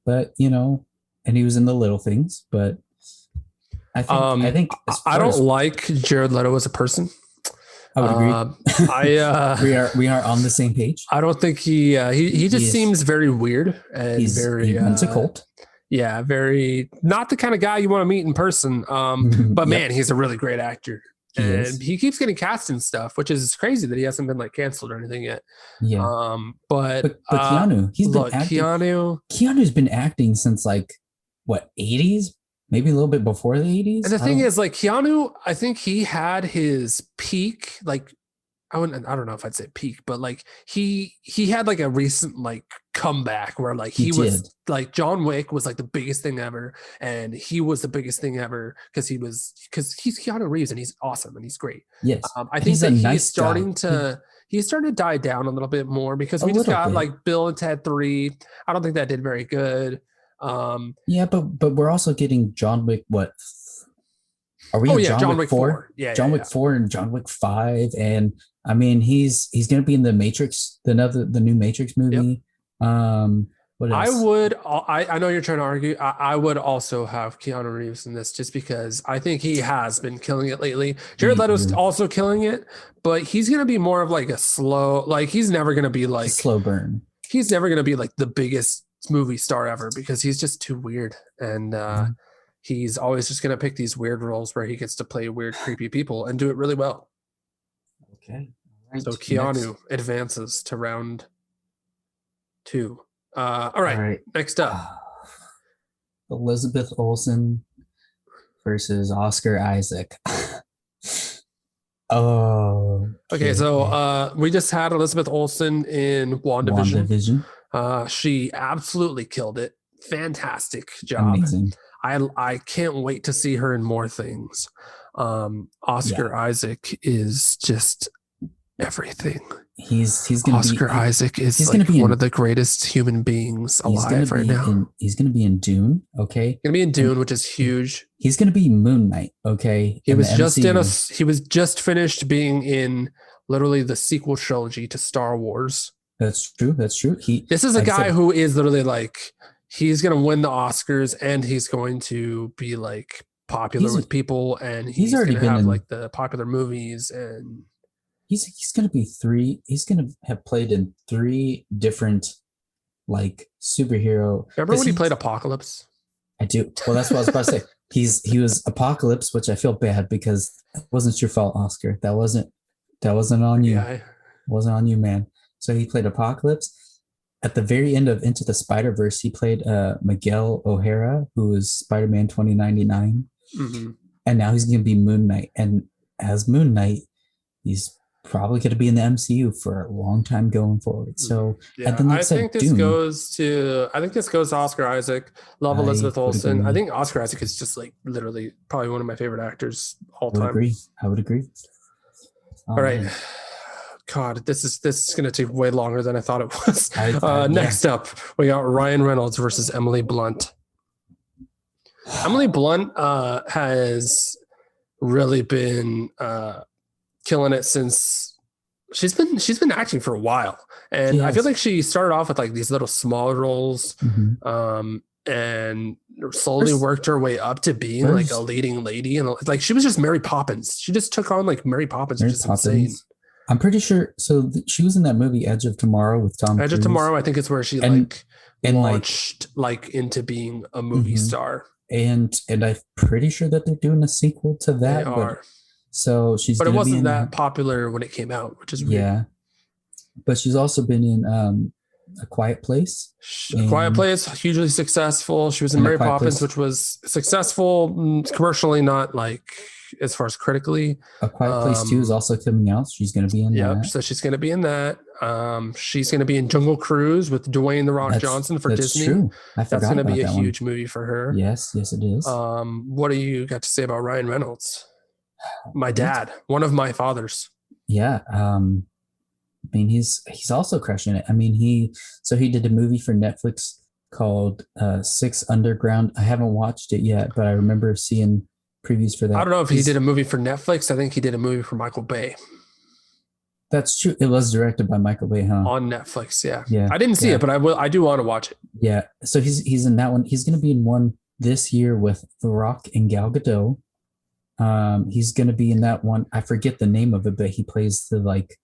But you know, and he was in The Little Things. But I think I don't like Jared Leto as a person. I would agree. We are on the same page. I don't think he just seems very weird and he runs a cult. Yeah, very not the kind of guy you want to meet in person. But man, he's a really great actor. And he keeps getting cast in stuff, which is crazy that he hasn't been like canceled or anything yet. Yeah. But Keanu, Keanu's been acting since like what, 80s? Maybe a little bit before the 80s. And the thing is, like Keanu, I think he had his peak. Like I don't know if I'd say peak, but like he had like a recent like comeback where like he was like John Wick was like the biggest thing ever, and he was the biggest thing ever because he's Keanu Reeves and he's awesome and he's great. Yes, I think that he's starting to die down a little bit more because we just got like Bill and Ted 3. I don't think that did very good. But we're also getting John Wick. What are we? John Wick 4? Yeah, John Wick 4 and John Wick 5, and I mean he's going to be in the Matrix, the new Matrix movie. Yep. What else? I know you're trying to argue. I would also have Keanu Reeves in this just because I think he has been killing it lately. Jared Leto's also killing it, but he's going to be more of like a slow. Like he's never going to be like a slow burn. He's never going to be like the biggest movie star ever because he's just too weird, and he's always just going to pick these weird roles where he gets to play weird creepy people and do it really well. Okay, right. So Keanu advances to round 2. All right. Next up, Elizabeth Olsen versus Oscar Isaac. Okay, so we just had Elizabeth Olsen in WandaVision. She absolutely killed it. Fantastic job. Amazing. I can't wait to see her in more things. Oscar Isaac is just everything. Oscar Isaac is like one of the greatest human beings alive right now. He's going to be in Dune. Okay. Going to be in Dune, which is huge. He's going to be Moon Knight. Okay. He was just finished being in literally the sequel trilogy to Star Wars. That's true. That's true. This is a like I guy said, who is literally like, he's going to win the Oscars and he's going to be like popular he's with people and he's he's already going to been have in. like the popular movies. And He's going to be three. He's going to have played in three different like superhero. remember Because when he played Apocalypse? I do. Well, that's what I was about to say. He was Apocalypse, which I feel bad because it wasn't your fault, Oscar. That wasn't on you. Yeah. It wasn't on you, man. So he played Apocalypse. At the very end of Into the Spider-Verse, he played Miguel O'Hara, who was Spider-Man 2099. Mm-hmm. And now he's going to be Moon Knight. And as Moon Knight, he's probably going to be in the MCU for a long time going forward. So, yeah, and then like I said, think this Doom, goes to Oscar Isaac. Love Elizabeth I would Olsen. agree. I think Oscar Isaac is just like literally probably one of my favorite actors all I would time. agree. I would agree. All right. Man. God, this is going to take way longer than I thought it was. Yeah. Next up, we got Ryan Reynolds versus Emily Blunt. Emily Blunt has really been killing it since she's been acting for a while, and I feel like she started off with like these little small roles, and slowly worked her way up to being like a leading lady, and like she was just Mary Poppins. She just took on like Mary Poppins, which is insane. I'm pretty sure. So she was in that movie Edge of Tomorrow with Tom Cruise. Edge of Tomorrow, I think it's where she launched like into being a movie star. And I'm pretty sure that they're doing a sequel to that. They are. So she's. But it wasn't that popular when it came out, which is weird. Yeah. But she's also been in A Quiet Place. A Quiet Place, hugely successful. She was in Mary Poppins, which was successful commercially, not like as far as critically. A Quiet Place 2 is also coming out. She's going to be in that. So she's going to be in that. She's going to be in Jungle Cruise with Dwayne "The Rock" Johnson for Disney. True. That's going to be a huge movie for her. Yes, it is. What do you got to say about Ryan Reynolds? My dad, one of my fathers. Yeah. I mean, he's also crushing it. I mean, he did a movie for Netflix called Six Underground. I haven't watched it yet, but I remember seeing previews for that. I don't know if he did a movie for Netflix. I think he did a movie for Michael Bay. That's true. It was directed by Michael Bay, huh? On Netflix, yeah. Yeah. I didn't see it, but I do want to watch it. Yeah. So he's in that one. He's going to be in one this year with The Rock and Gal Gadot. He's going to be in that one. I forget the name of it, but he plays the like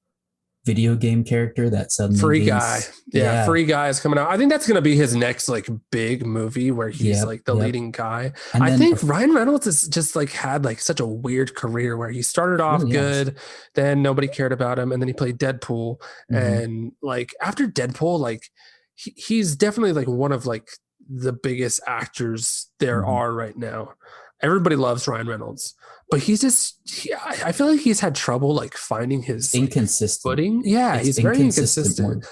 video game character that suddenly Free Guy. Yeah, Free Guy is coming out. I think that's going to be his next like big movie where he's like the leading guy. And I think Ryan Reynolds has just like had like such a weird career where he started off good, then nobody cared about him, and then he played Deadpool. And like after Deadpool, like he's definitely like one of like the biggest actors there are right now. Everybody loves Ryan Reynolds, but I feel like he's had trouble like finding his inconsistent footing. Yeah, he's very inconsistent.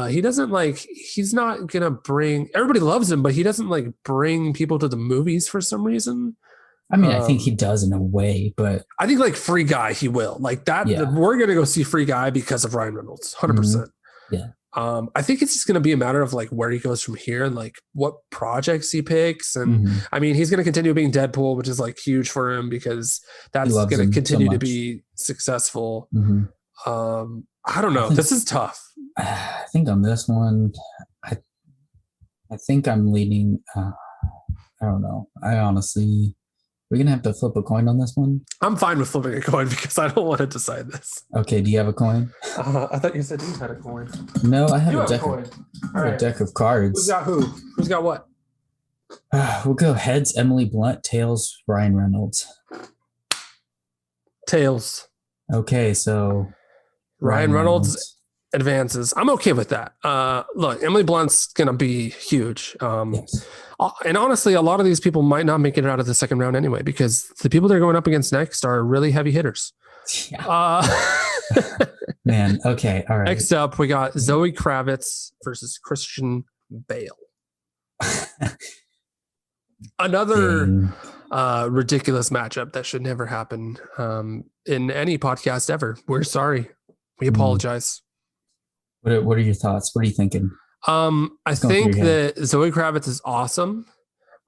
He doesn't like, he's not going to bring, everybody loves him, but he doesn't like bring people to the movies for some reason. I mean, I think he does in a way, but I think like Free Guy, he will like that. Yeah. We're going to go see Free Guy because of Ryan Reynolds. 100%. Yeah. I think it's just going to be a matter of like where he goes from here and like what projects he picks. And I mean, he's going to continue being Deadpool, which is like huge for him because that's going to continue to be successful. I don't know. This is tough. I think on this one, I think I'm leaning. I don't know. We're going to have to flip a coin on this one. I'm fine with flipping a coin because I don't want to decide this. Okay. Do you have a coin? I thought you said you had a coin. No, I have a deck of cards. Who's got who? Who's got what? We'll go heads, Emily Blunt, tails, Ryan Reynolds. Tails. Okay. So Ryan Reynolds advances. I'm okay with that. Look, Emily Blunt's going to be huge. Yes. And honestly, a lot of these people might not make it out of the second round anyway, because the people they're going up against next are really heavy hitters. Yeah. Man. Okay. All right. Next up, we got Zoe Kravitz versus Christian Bale. Another ridiculous matchup that should never happen in any podcast ever. We're sorry. We apologize. What are your thoughts? What are you thinking? I think that Zoe Kravitz is awesome.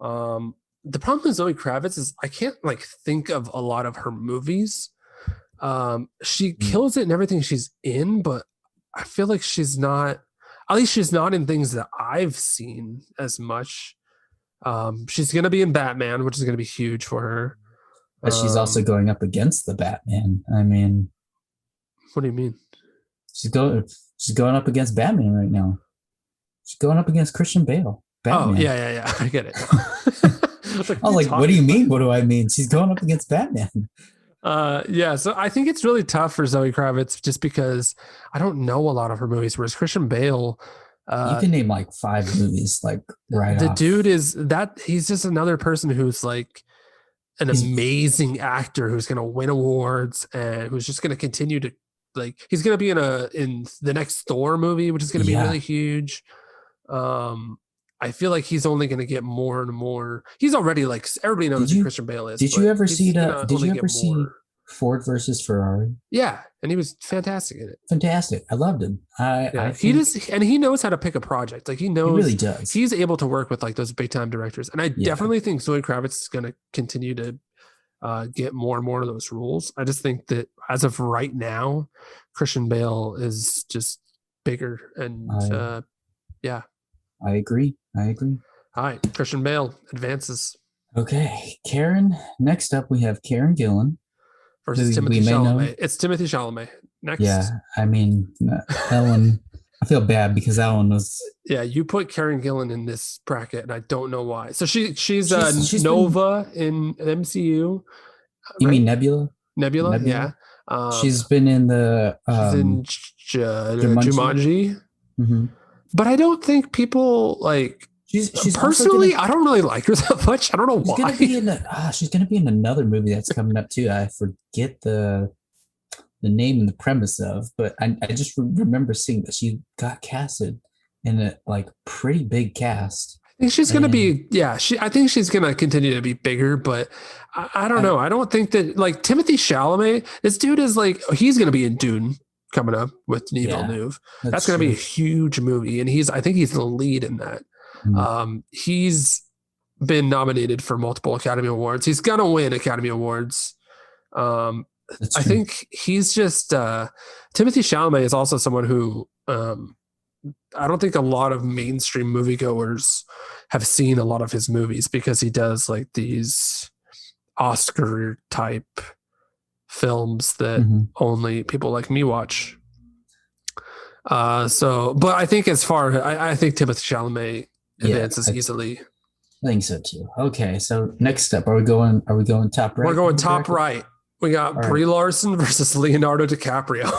The problem with Zoe Kravitz is I can't like think of a lot of her movies. She kills it in everything she's in, but I feel like she's not. At least she's not in things that I've seen as much. She's gonna be in Batman, which is gonna be huge for her. But she's also going up against the Batman. I mean, What do you mean? she's going she's going up against Batman right now. She's going up against Christian Bale. Oh Batman. yeah. I get it. I was like, what do you mean? What do I mean? She's going up against Batman. Yeah, so I think it's really tough for Zoe Kravitz just because I don't know a lot of her movies. Whereas Christian Bale, You can name like 5 movies, like right the off. dude he's just another person who's like an amazing actor who's gonna win awards and who's just gonna continue to like he's gonna be in the next Thor movie, which is gonna be really huge. I feel like he's only gonna get more and more. He's already like everybody knows who Christian Bale is. Did you ever see that? Did you ever see Ford versus Ferrari? Yeah, and he was fantastic in it. Fantastic. I loved him. He knows how to pick a project. Like he knows, he really does. He's able to work with like those big time directors, and I definitely think Zoe Kravitz is going to continue to get more and more of those roles. I just think that as of right now, Christian Bale is just bigger, and yeah, I agree. All right, Christian Bale advances. Okay, Karen. Next up, we have Karen Gillan versus Timothy Chalamet. It's Timothy Chalamet. Next. Yeah, I mean, that one, I feel bad because that one was... Yeah, you put Karen Gillan in this bracket, and I don't know why. So she's Nova in MCU. You mean Nebula? Nebula, yeah. She's been in the... she's in Jumanji. Mm-hmm. But I don't think people, like... She's personally, I don't really like her that much. I don't know why. She's gonna be in another movie that's coming up too. I forget the name and the premise of, but I just remember seeing that she got casted in a like pretty big cast. I think she's gonna be I think she's gonna continue to be bigger, but I don't know. I don't think that like Timothy Chalamet, this dude is like he's gonna be in Dune coming up with Denis Villeneuve. That's gonna be a huge movie, and I think he's the lead in that. Mm-hmm. He's been nominated for multiple Academy Awards. He's gonna win Academy Awards. I think he's just Timothy Chalamet is also someone who I don't think a lot of mainstream moviegoers have seen a lot of his movies because he does like these Oscar type films that only people like me watch. But I think I think Timothy Chalamet advances easily. I think so too. Okay, so next up, are we going top right? We're going top right. We got Brie Larson versus Leonardo DiCaprio.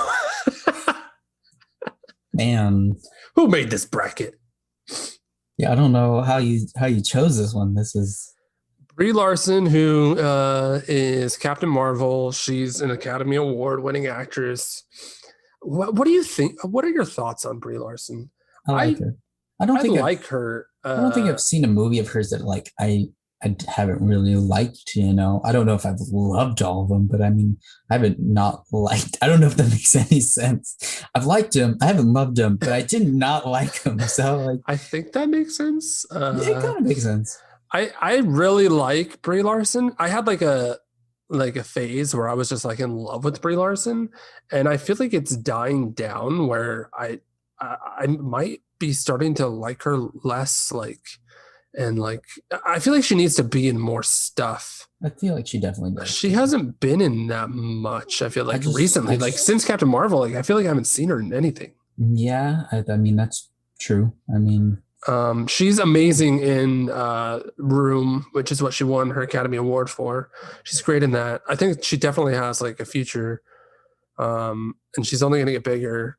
Man, who made this bracket? Yeah, I don't know how you chose this one. This is Brie Larson, who is Captain Marvel. She's an Academy Award winning actress. What do you think? What are your thoughts on Brie Larson? I like her. I don't think I've seen a movie of hers that like I haven't really liked, I don't know if I've loved all of them, but I mean, I haven't not liked. I don't know if that makes any sense. I've liked him. I haven't loved him, but I did not like him. So like, I think that makes sense. It kind of makes sense. I really like Brie Larson. I had like a phase where I was just like in love with Brie Larson, and I feel like it's dying down where I might be starting to like her less, and I feel like she needs to be in more stuff. I feel like she definitely does. She hasn't been in that much. I feel like recently, since Captain Marvel, I feel like I haven't seen her in anything. Yeah, I mean that's true. I mean, she's amazing in Room, which is what she won her Academy Award for. She's great in that. I think she definitely has like a future, and she's only going to get bigger.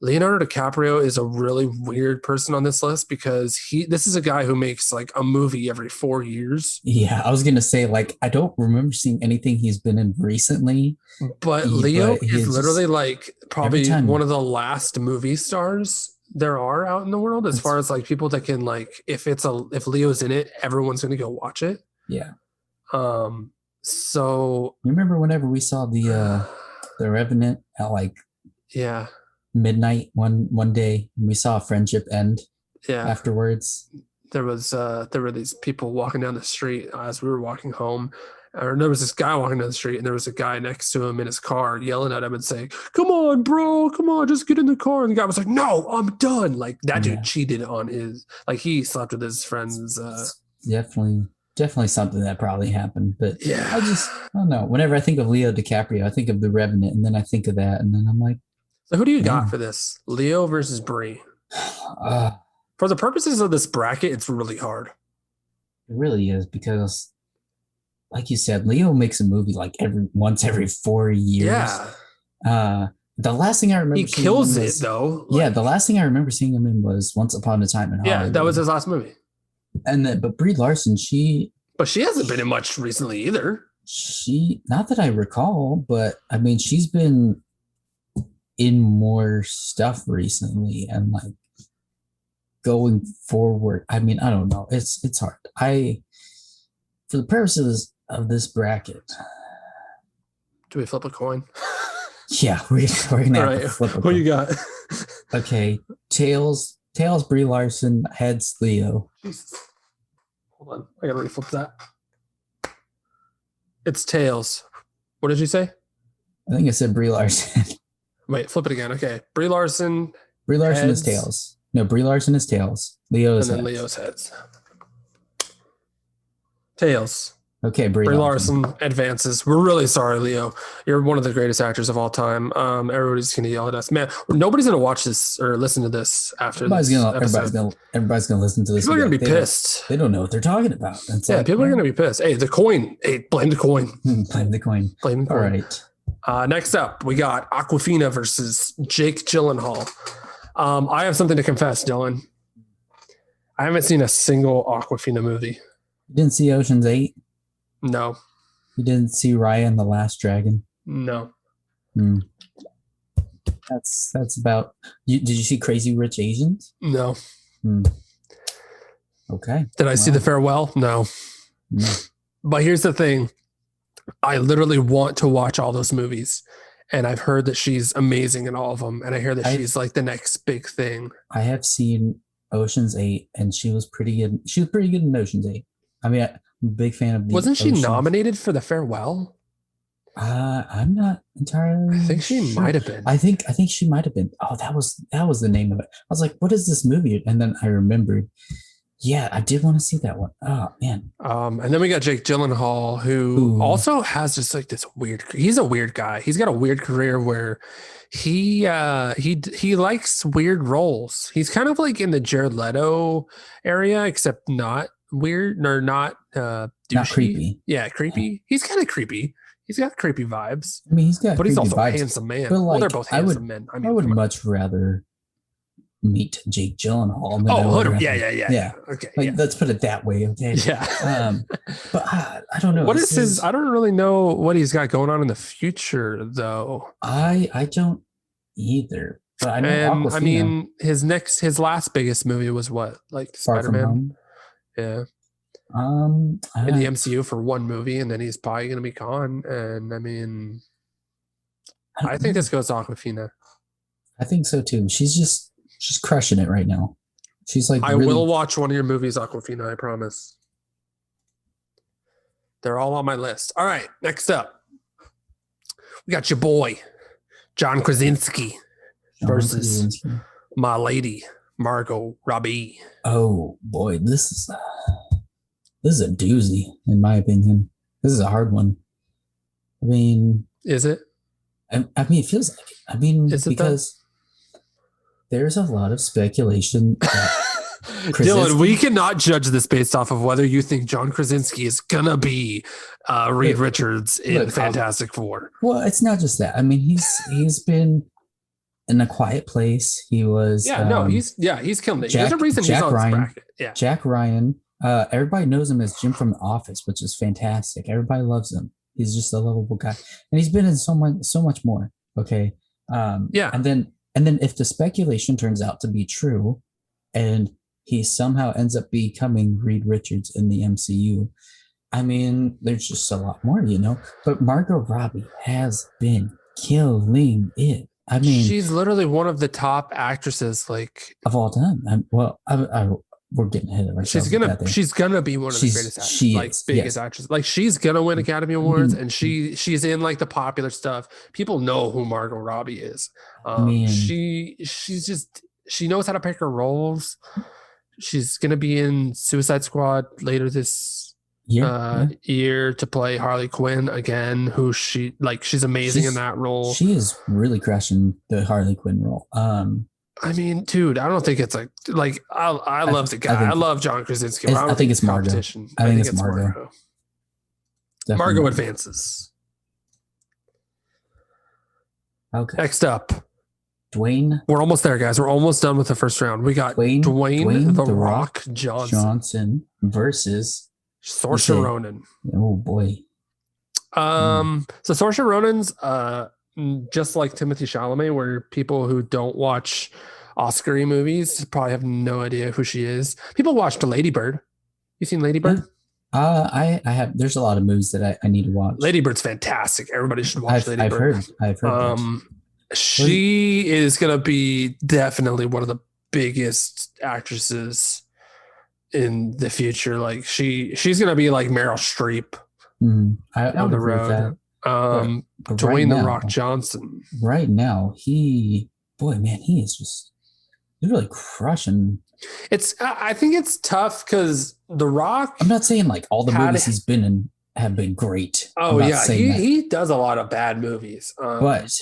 Leonardo DiCaprio is a really weird person on this list because this is a guy who makes like a movie every 4 years. Yeah, I was going to say, like, I don't remember seeing anything he's been in recently. But Leo is literally like probably one of the last movie stars there are out in the world as far as like people that can like, if Leo's in it, everyone's going to go watch it. Yeah. So you remember whenever we saw the Revenant at like midnight one day, and we saw a friendship end afterwards. There were these people walking down the street as we were walking home, Or there was this guy walking down the street, and there was a guy next to him in his car yelling at him and saying, "Come on, bro, come on, just get in the car." And the guy was like, "No, I'm done." Like that dude cheated on his, like he slept with his friends. Definitely something that probably happened. But yeah, I don't know. Whenever I think of Leo DiCaprio, I think of The Revenant, and then I think of that, and then I'm like, so who do you got for this? Leo versus Brie. For the purposes of this bracket, it's really hard. It really is, because like you said, Leo makes a movie like once every 4 years. Yeah. The last thing I remember, he kills it though. Yeah, the last thing I remember seeing him in was Once Upon a Time in Hollywood. Yeah, that was his last movie. And then, but Brie Larson, but she hasn't been in much recently either. Not that I recall, but I mean, she's been in more stuff recently, and like going forward, I mean, I don't know. It's hard. For the purposes of this bracket, do we flip a coin? Yeah, we're gonna have to flip a coin. What you got? Okay, tails, Brie Larson, heads, Leo. Jesus. Hold on, I gotta reflip that. It's tails. What did you say? I think I said Brie Larson. Wait, flip it again. Okay, Brie Larson. Brie Larson is tails. No, Brie Larson is tails. Leo is and then heads. Leo's heads. Tails. Okay, Brie Larson advances. We're really sorry, Leo. You're one of the greatest actors of all time. Everybody's gonna yell at us, man. Nobody's gonna watch this or listen to this after everybody's gonna listen to this. People are gonna be pissed. They don't know what they're talking about. People are gonna be pissed. Hey, the coin. Hey, blame the coin. Blame the coin. Blame the coin. All right. Next up, we got Awkwafina versus Jake Gyllenhaal. I have something to confess, Dylan. I haven't seen a single Awkwafina movie. You didn't see Ocean's 8? No. You didn't see Raya and the Last Dragon? No. That's about. Did you see Crazy Rich Asians? No. Okay. Did I see The Farewell? No. But here's the thing. I literally want to watch all those movies. And I've heard that she's amazing in all of them. And I hear that she's like the next big thing. I have seen Ocean's 8, and she was pretty good. She was pretty good in Ocean's 8. I mean, I'm a big fan of the Wasn't she nominated for The Farewell? I'm not entirely. I think she might have been. I think she might have been. Oh, that was the name of it. I was like, what is this movie? And then I remembered. Yeah, I did want to see that one. Oh man. And then we got Jake Gyllenhaal, who also has just like this weird. He's a weird guy. He's got a weird career where he likes weird roles. He's kind of like in the Jared Leto area, except not weird or not not creepy. Yeah, creepy. He's kind of creepy. He's got creepy vibes. I mean, but he's also vibes. a handsome man. But well, they're both handsome men. I would much rather meet Jake Gyllenhaal. Yeah. Okay. Let's put it that way. Okay. Yeah. But I don't know. What is his? I don't really know what he's got going on in the future, though. I don't either. But I know. And I mean, his last biggest movie was what? Like Spider-Man. Yeah. In the MCU for one movie, and then he's probably going to be gone. And I mean, I think this goes to Awkwafina. I think so too. She's crushing it right now. She's like, I will watch one of your movies, Awkwafina. I promise. They're all on my list. All right, next up, we got your boy, John Krasinski versus my lady, Margot Robbie. Oh boy, this is a doozy, in my opinion. This is a hard one. I mean, is it? I mean, it feels like it. I mean, because there's a lot of speculation. Dylan, we cannot judge this based off of whether you think John Krasinski is gonna be Reed Richards in Fantastic Four. Well, it's not just that. I mean, he's been in A Quiet Place. He was. He's killing it. There's a reason he's on this bracket. Yeah, Jack Ryan. Everybody knows him as Jim from The Office, which is fantastic. Everybody loves him. He's just a lovable guy, and he's been in so much more. Okay. And then if the speculation turns out to be true, and he somehow ends up becoming Reed Richards in the MCU, I mean, there's just a lot more, you know. But Margot Robbie has been killing it. I mean, she's literally one of the top actresses, like, of all time. we're getting ahead of ourselves. She's gonna be one of the greatest actors, biggest actresses. Like she's gonna win Academy Awards, and she's in like the popular stuff. People know who Margot Robbie is. She knows how to pick her roles. She's gonna be in Suicide Squad later this year to play Harley Quinn again. Who she's amazing in that role. She is really crushing the Harley Quinn role. I mean, dude, I don't think it's I love the guy. I love John Krasinski. I think it's Margot. I think it's Margot. Margot advances. Okay. Next up, Dwayne. We're almost there, guys. We're almost done with the first round. We got Dwayne the Rock Johnson versus Saoirse Ronan. Oh boy. So Saoirse Ronan's just like Timothée Chalamet, where people who don't watch Oscar-y movies probably have no idea who she is. People watched Lady Bird. You seen Lady Bird? I have. There's a lot of movies that I need to watch. Lady Bird's fantastic. Everybody should watch Lady Bird. I've heard. She is gonna be definitely one of the biggest actresses in the future. Like she's gonna be like Meryl Streep on the road. Dwayne the Rock Johnson. Right now, he is really crushing. I think it's tough because The Rock. I'm not saying like all the movies he's been in have been great. Oh yeah, he does a lot of bad movies. But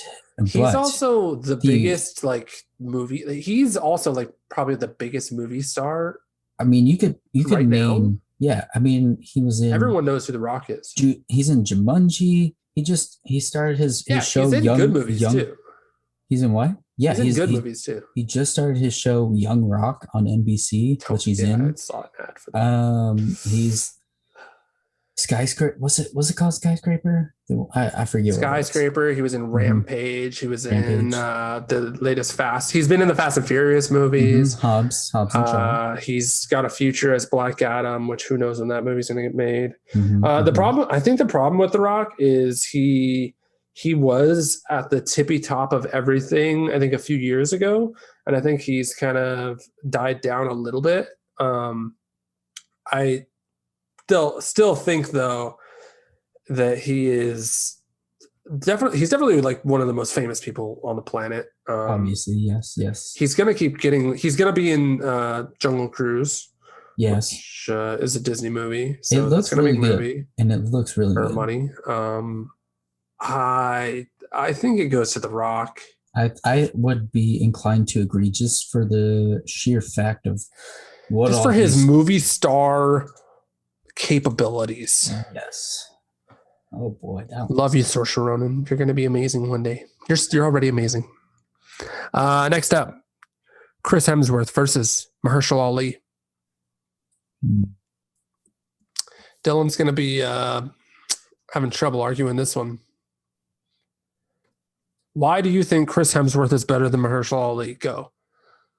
he's also the biggest like movie. He's also like probably the biggest movie star. I mean, you could right name. Now. Yeah, I mean, he was in. Everyone knows who The Rock is. He's in Jumanji. He started his show. He's in good movies too. He's in what? Yeah, he's in good movies too. He just started his show Young Rock on NBC, which he's in. I saw an ad for that. He's Skyscraper. What's it called? Skyscraper? I forget. Skyscraper. He was in Rampage. He was in the latest Fast. He's been in the Fast and Furious movies. Hobbs and Shaw. He's got a future as Black Adam, which who knows when that movie's going to get made. The problem with The Rock is he was at the tippy top of everything, I think, a few years ago, and I think he's kind of died down a little bit. I still think though that he's definitely like one of the most famous people on the planet. Obviously, yes. He's gonna be in Jungle Cruise. Yes, which is a Disney movie. So it looks gonna really be a good, movie and it looks really for good. Money. I think it goes to The Rock. I would be inclined to agree just for the sheer fact of for his movie star capabilities. Yes. Oh boy. Love you, Saoirse Ronan. You're going to be amazing one day. You're already amazing. Next up, Chris Hemsworth versus Mahershala Ali. Dylan's going to be having trouble arguing this one. Why do you think Chris Hemsworth is better than Mahershala Ali? Go.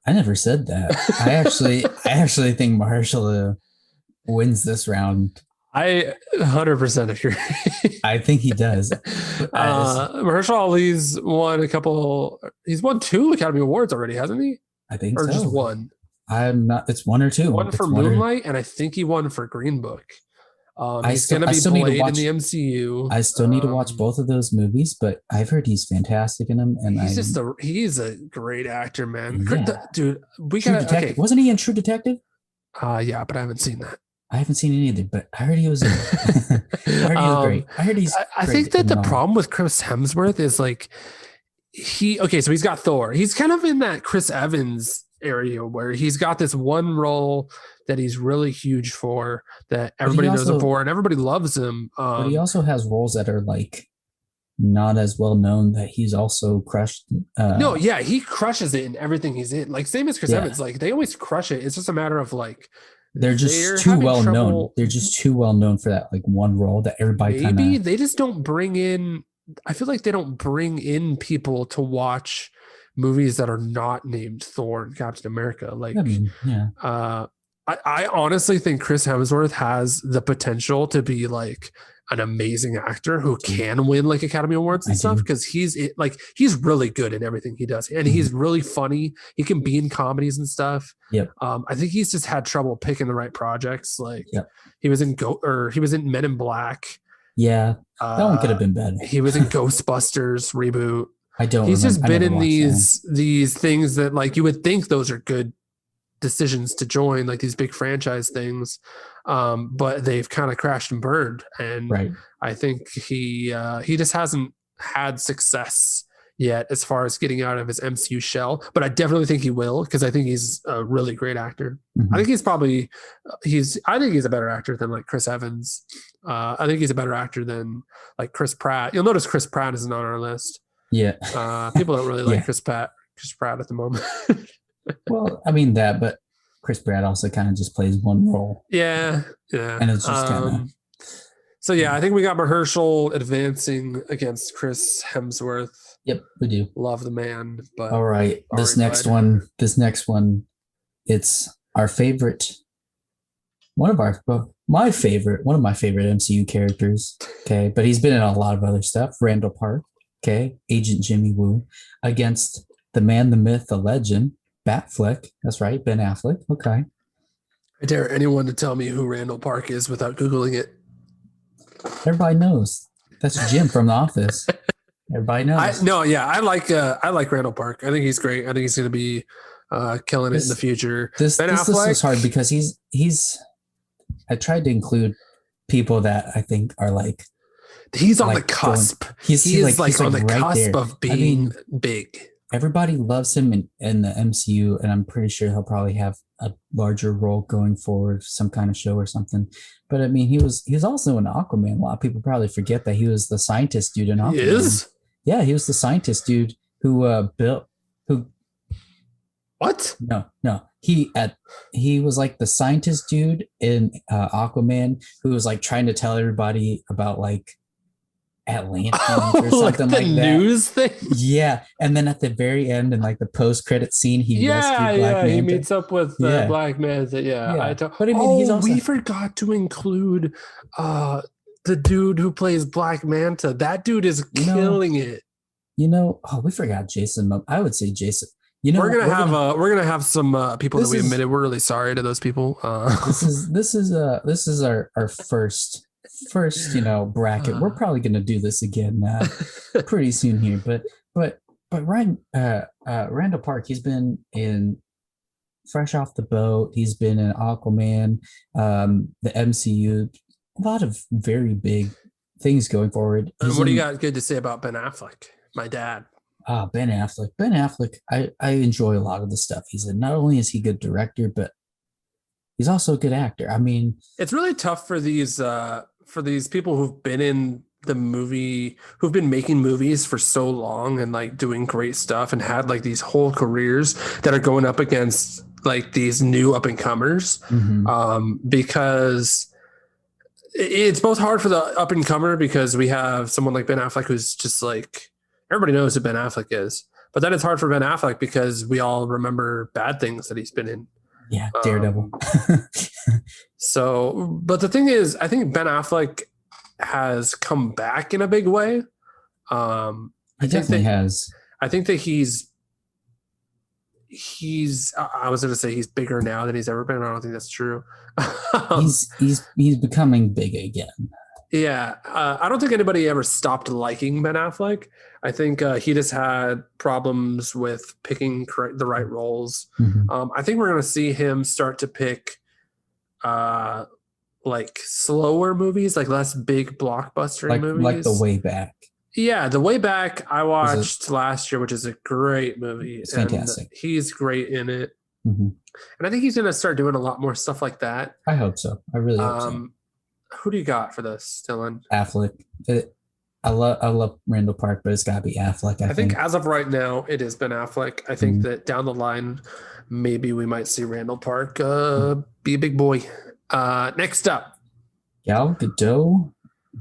I never said that. I actually think Mahershala wins this round. I 100% agree. I think he does. Mahershala Ali's he's won 2 Academy Awards already, hasn't he? I think or so. Just one. I'm not. It's 1 or 2. One for Moonlight, and I think he won for Green Book. He's going to be Blade in the MCU. I still need to watch both of those movies, but I've heard he's fantastic in them. And he's a great actor, man. Yeah. Dude, okay. Wasn't he in True Detective? Yeah, but I haven't seen that. I haven't seen it either, but I heard he was. I heard he was great. I heard he's. I think that the problem with Chris Hemsworth is like so he's got Thor. He's kind of in that Chris Evans area where he's got this one role that he's really huge for, that everybody knows him for, and everybody loves him. But he also has roles that are like not as well known that he's also crushed. He crushes it in everything he's in. Like same as Chris Evans. Like they always crush it. It's just a matter of like. They're just too well known. They're just too well known for that like one role that everybody maybe they just don't bring in. I feel like they don't bring in people to watch movies that are not named Thor and Captain America. Like, I honestly think Chris Hemsworth has the potential to be like an amazing actor who can win like Academy Awards and stuff, because he's really good in everything he does, and he's really funny. He can be in comedies and stuff. Yep. I think he's just had trouble picking the right projects. Like he was in he was in Men in Black. Yeah, that one could have been better. He was in Ghostbusters reboot. I don't. He's remember. just been in these things that like you would think those are good decisions to join, like these big franchise things, but they've kind of crashed and burned. And I think he just hasn't had success yet as far as getting out of his MCU shell. But I definitely think he will, because I think he's a really great actor. I think he's a better actor than like Chris Evans. I think he's a better actor than like Chris Pratt. You'll notice Chris Pratt isn't on our list. Yeah. People don't really like Chris Pratt at the moment. Well, I mean that, but Chris Pratt also kind of just plays one role. Yeah. And it's just kind of. So yeah, I think we got Mahershala advancing against Chris Hemsworth. Yep, we do. Love the man, but all right. This next one, it's our favorite. One of my favorite MCU characters. Okay, but he's been in a lot of other stuff. Randall Park. Okay, Agent Jimmy Woo against the man, the myth, the legend, Batfleck. That's right, Ben Affleck. Okay. I dare anyone to tell me who Randall Park is without Googling it. Everybody knows. That's Jim from The Office. Everybody knows. I like Randall Park. I think he's great. I think he's going to be killing it in the future. This is hard because he's. I tried to include people that I think are like. He's on the cusp. He's on the cusp of being big. Everybody loves him in the MCU, and I'm pretty sure he'll probably have a larger role going forward, some kind of show or something. But I mean, he was also in Aquaman. A lot of people probably forget that he was the scientist dude in Aquaman. He is? Yeah, he was the scientist dude who built. What? No. He was like the scientist dude in Aquaman who was like trying to tell everybody about like Atlanteans or something like that. News thing. Yeah, and then at the very end, in like the post-credit scene, he rescued Black Manta. He meets up with Black Manta. But I mean, we forgot to include the dude who plays Black Manta. That dude is killing it. We forgot Jason. I would say Jason. We're gonna have some people that we admitted. We're really sorry to those people. This is our first bracket. We're probably gonna do this again pretty soon here. But Randall Park, he's been in Fresh Off the Boat. He's been in Aquaman, the MCU. A lot of very big things going forward. What do you got good to say about Ben Affleck, my dad? Ben Affleck. Ben Affleck, I enjoy a lot of the stuff he's in. Not only is he a good director, but he's also a good actor. I mean, it's really tough for these people who've been in the movie, who've been making movies for so long and like doing great stuff and had like these whole careers that are going up against like these new up and comers, because it's both hard for the up and comer because we have someone like Ben Affleck who's just like. Everybody knows who Ben Affleck is, but then it's hard for Ben Affleck because we all remember bad things that he's been in. Yeah, Daredevil. But the thing is, I think Ben Affleck has come back in a big way. He definitely has. I think that he's. I was going to say he's bigger now than he's ever been. I don't think that's true. He's becoming big again. Yeah, I don't think anybody ever stopped liking Ben Affleck. I think he just had problems with picking the right roles. I think we're going to see him start to pick like slower movies, like less big blockbuster movies. Like The Way Back. Yeah, The Way Back I watched last year, which is a great movie. It's fantastic. He's great in it. And I think he's going to start doing a lot more stuff like that. I hope so. I really hope so. Who do you got for this, Dylan? Affleck. I love Randall Park, but it's got to be Affleck. I think as of right now, it is Ben Affleck. I think that down the line, maybe we might see Randall Park be a big boy. Next up, Gal Gadot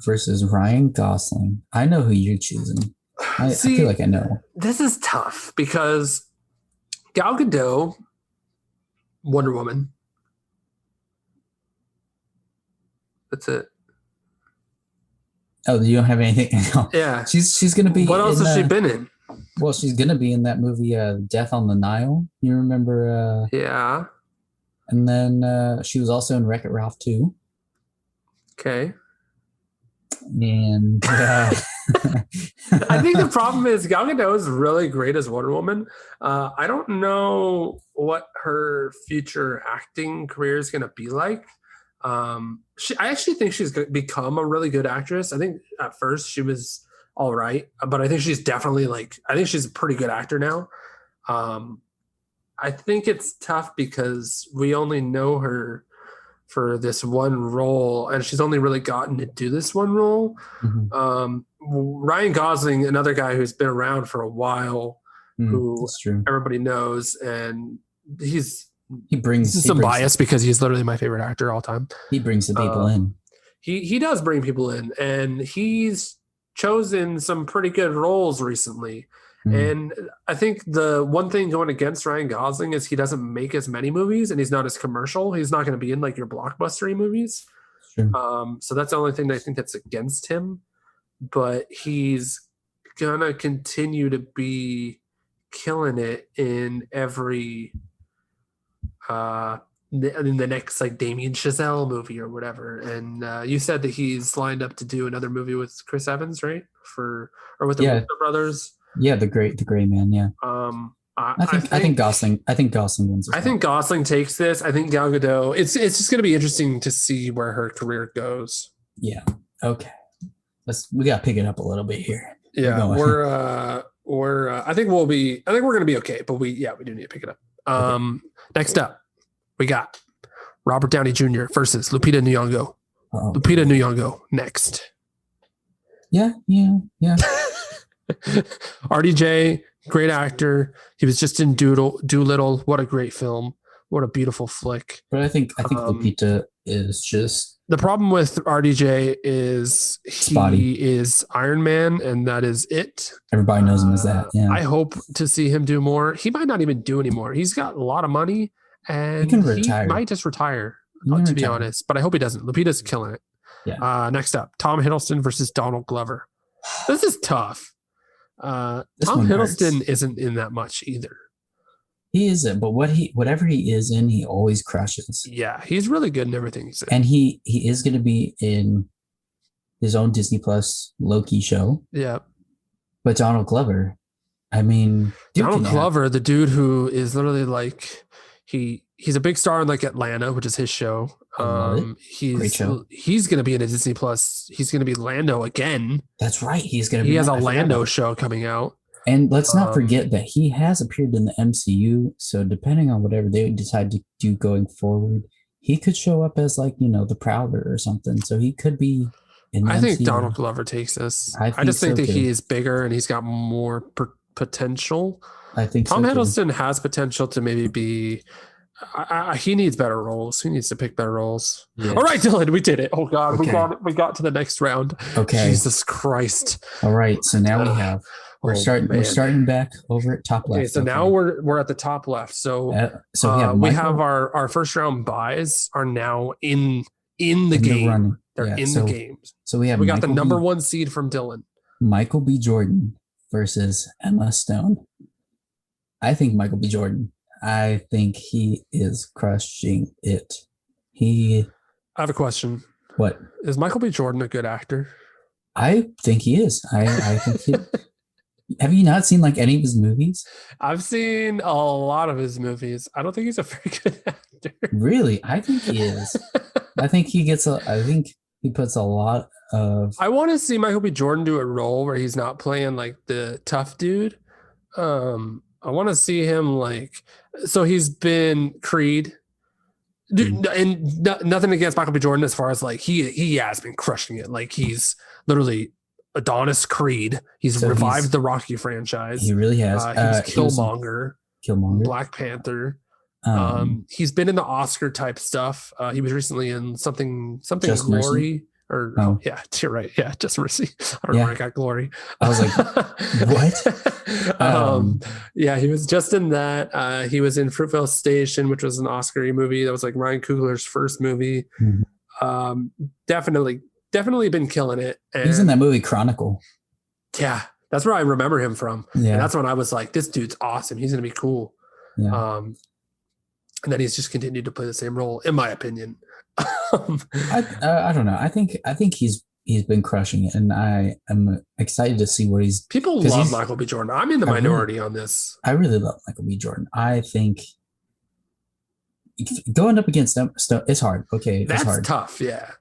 versus Ryan Gosling. I know who you're choosing. I feel like I know. This is tough because Gal Gadot, Wonder Woman. That's it. Oh, you don't have anything? No. Yeah. She's gonna be. What else has she been in? Well, she's gonna be in that movie, Death on the Nile. You remember? Yeah. And then she was also in Wreck-It Ralph 2. Okay. And I think the problem is Gal Gadot is really great as Wonder Woman. I don't know what her future acting career is going to be like. I actually think she's going to become a really good actress. I think at first she was all right, but I think she's definitely I think she's a pretty good actor now. I think it's tough because we only know her for this one role, and she's only really gotten to do this one role. mm-hmm. Ryan Gosling, another guy who's been around for a while, who everybody knows, and he brings some bias because he's literally my favorite actor all time. He brings the people in. He does bring people in, and he's chosen some pretty good roles recently. And I think the one thing going against Ryan Gosling is he doesn't make as many movies, and he's not as commercial. He's not going to be in your blockbustery movies. So that's the only thing that I think that's against him. But he's going to continue to be killing it in every in the next Damien Chazelle movie or whatever. And you said that he's lined up to do another movie with Chris Evans, right? Or with the Wilson brothers. Yeah, the gray man. Yeah. I think Gosling wins. I think Gosling takes this. I think Gal Gadot. It's just going to be interesting to see where her career goes. Yeah. Okay. We got to pick it up a little bit here. Yeah, we're. I think we're going to be okay, but we do need to pick it up. Okay. Next up, we got Robert Downey Jr. versus Lupita Nyong'o. Uh-oh. Lupita Nyong'o next. Yeah. RDJ, great actor. He was just in Doolittle. What a great film. What a beautiful flick. But I think Lupita is just... The problem with RDJ is he is Iron Man, and that is it. Everybody knows him as that. Yeah. I hope to see him do more. He might not even do anymore. He's got a lot of money, and he might just retire, to be honest. But I hope he doesn't. Lupita's killing it. Yeah. Next up, Tom Hiddleston versus Donald Glover. This is tough. Tom Hiddleston isn't in that much either. He isn't, but whatever he is in, he always crushes. Yeah, he's really good in everything he's in. And he is going to be in his own Disney Plus Loki show. Yeah. But Donald Glover, I mean... Donald Glover, the dude who is literally he's a big star in Atlanta, which is his show. Great show. He's going to be in a Disney Plus. He's going to be Lando again. That's right. He has a Lando show coming out. And let's not forget that he has appeared in the MCU. So depending on whatever they decide to do going forward, he could show up as the Prowler or something. So he could be in the I think MCU. Donald Glover takes this. I just think that he is bigger and he's got more potential. I think Tom Hiddleston has potential to maybe be... he needs better roles. He needs to pick better roles. Yeah. All right, Dylan, we did it. Oh God, okay. we got to the next round. Okay. Jesus Christ. All right. So now we have we're starting back over at top left. Okay, so now we're at the top left. So we have our first round buys are now in the game. They're in the games. So we got the number 1 seed from Dylan. Michael B. Jordan versus Emma Stone. I think Michael B. Jordan. I think he is crushing it. I have a question. What? Is Michael B. Jordan a good actor? I think he is. I think he... Have you not seen any of his movies? I've seen a lot of his movies. I don't think he's a very good actor. Really? I think he is. I think he puts a lot of... I want to see Michael B. Jordan do a role where he's not playing the tough dude. I want to see him so he's been Creed, dude, and nothing against Michael B. Jordan as far as he has been crushing it. He's literally Adonis Creed. He's revived the Rocky franchise. He really has. He's Killmonger, Black Panther. He's been in the Oscar type stuff. He was recently in something Just Glory. Mercy? Yeah, you're right. Yeah, Just Mercy. I don't know where I got Glory. I was like, what? Yeah, he was just in that. He was in Fruitvale Station, which was an Oscar movie. That was Ryan Coogler's first movie. Mm-hmm. Definitely definitely been killing it. And He was in that movie Chronicle. Yeah, that's where I remember him from. Yeah. And that's when I was like, this dude's awesome. He's going to be cool. Yeah. And then he's just continued to play the same role, in my opinion. I don't know. I think he's been crushing it, and I am excited to see what he's. People love Michael B. Jordan. I'm in the minority on this. I really love Michael B. Jordan. I think going up against them, it's hard. Okay, that's it's hard. Tough. Yeah.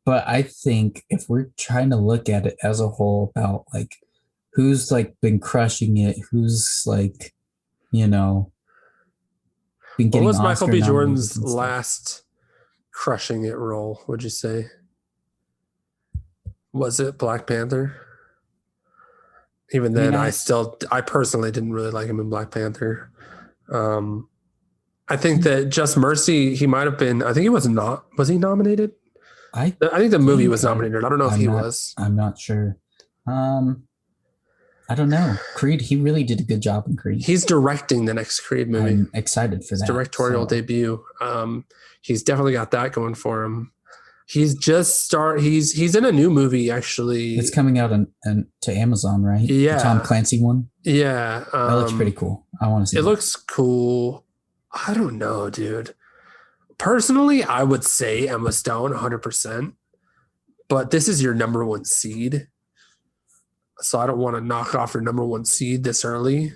But I think if we're trying to look at it as a whole, about like who's like been crushing it, who's like, been getting. What was Michael B. Jordan's last crushing it role, would you say? Was it Black Panther? Even then, I personally didn't really like him in Black Panther. I think that Just Mercy, he might have been, I think he was not, was he nominated? I think the movie was nominated. I don't know if he was. I'm not sure. I don't know. Creed, he really did a good job in Creed. He's directing the next Creed movie. I'm excited for that. Directorial debut. He's definitely got that going for him. He's in a new movie, actually. It's coming out to Amazon, right? Yeah. The Tom Clancy one? Yeah. That looks pretty cool. I want to see it. It looks cool. I don't know, dude. Personally, I would say Emma Stone 100%, but this is your number one seed. So I don't want to knock off your number one seed this early.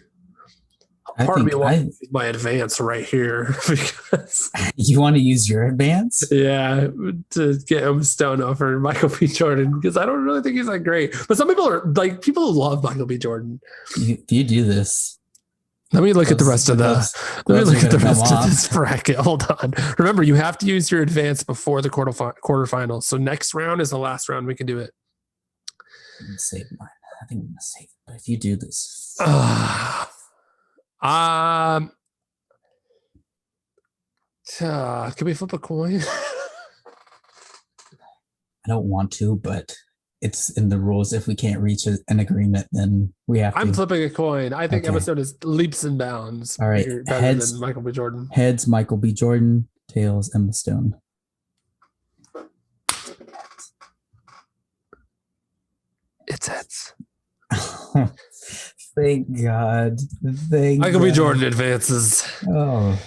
Part of me wants my advance right here because you want to use your advance? Yeah, to get Emma Stone over Michael B. Jordan because I don't really think he's that great. But some people are like people love Michael B. Jordan. You do this. Let me look at the rest of this bracket. Hold on. Remember, you have to use your advance before the quarterfinals. So next round is the last round. We can do it. I'm gonna save mine. I think I'm gonna save it. But if you do this, can we flip a coin? I don't want to, but it's in the rules. If we can't reach an agreement, then we have to. I'm flipping a coin. I think Emma Stone is leaps and bounds. All right. Better than Michael B. Jordan. Heads, Michael B. Jordan. Tails, Emma Stone. It's heads. Thank God. Michael B. Jordan advances. Oh.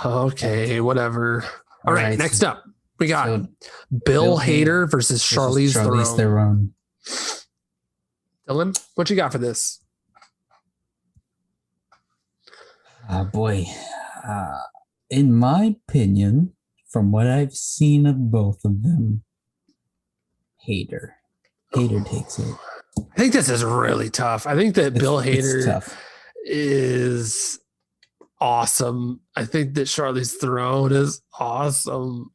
Okay, whatever. All right, next up. We got Bill Hader versus Charlize Theron. Dylan, what you got for this? Boy. In my opinion, from what I've seen of both of them, Hader takes it. I think this is really tough. I think that Bill Hader is awesome. I think that Charlize Theron is awesome.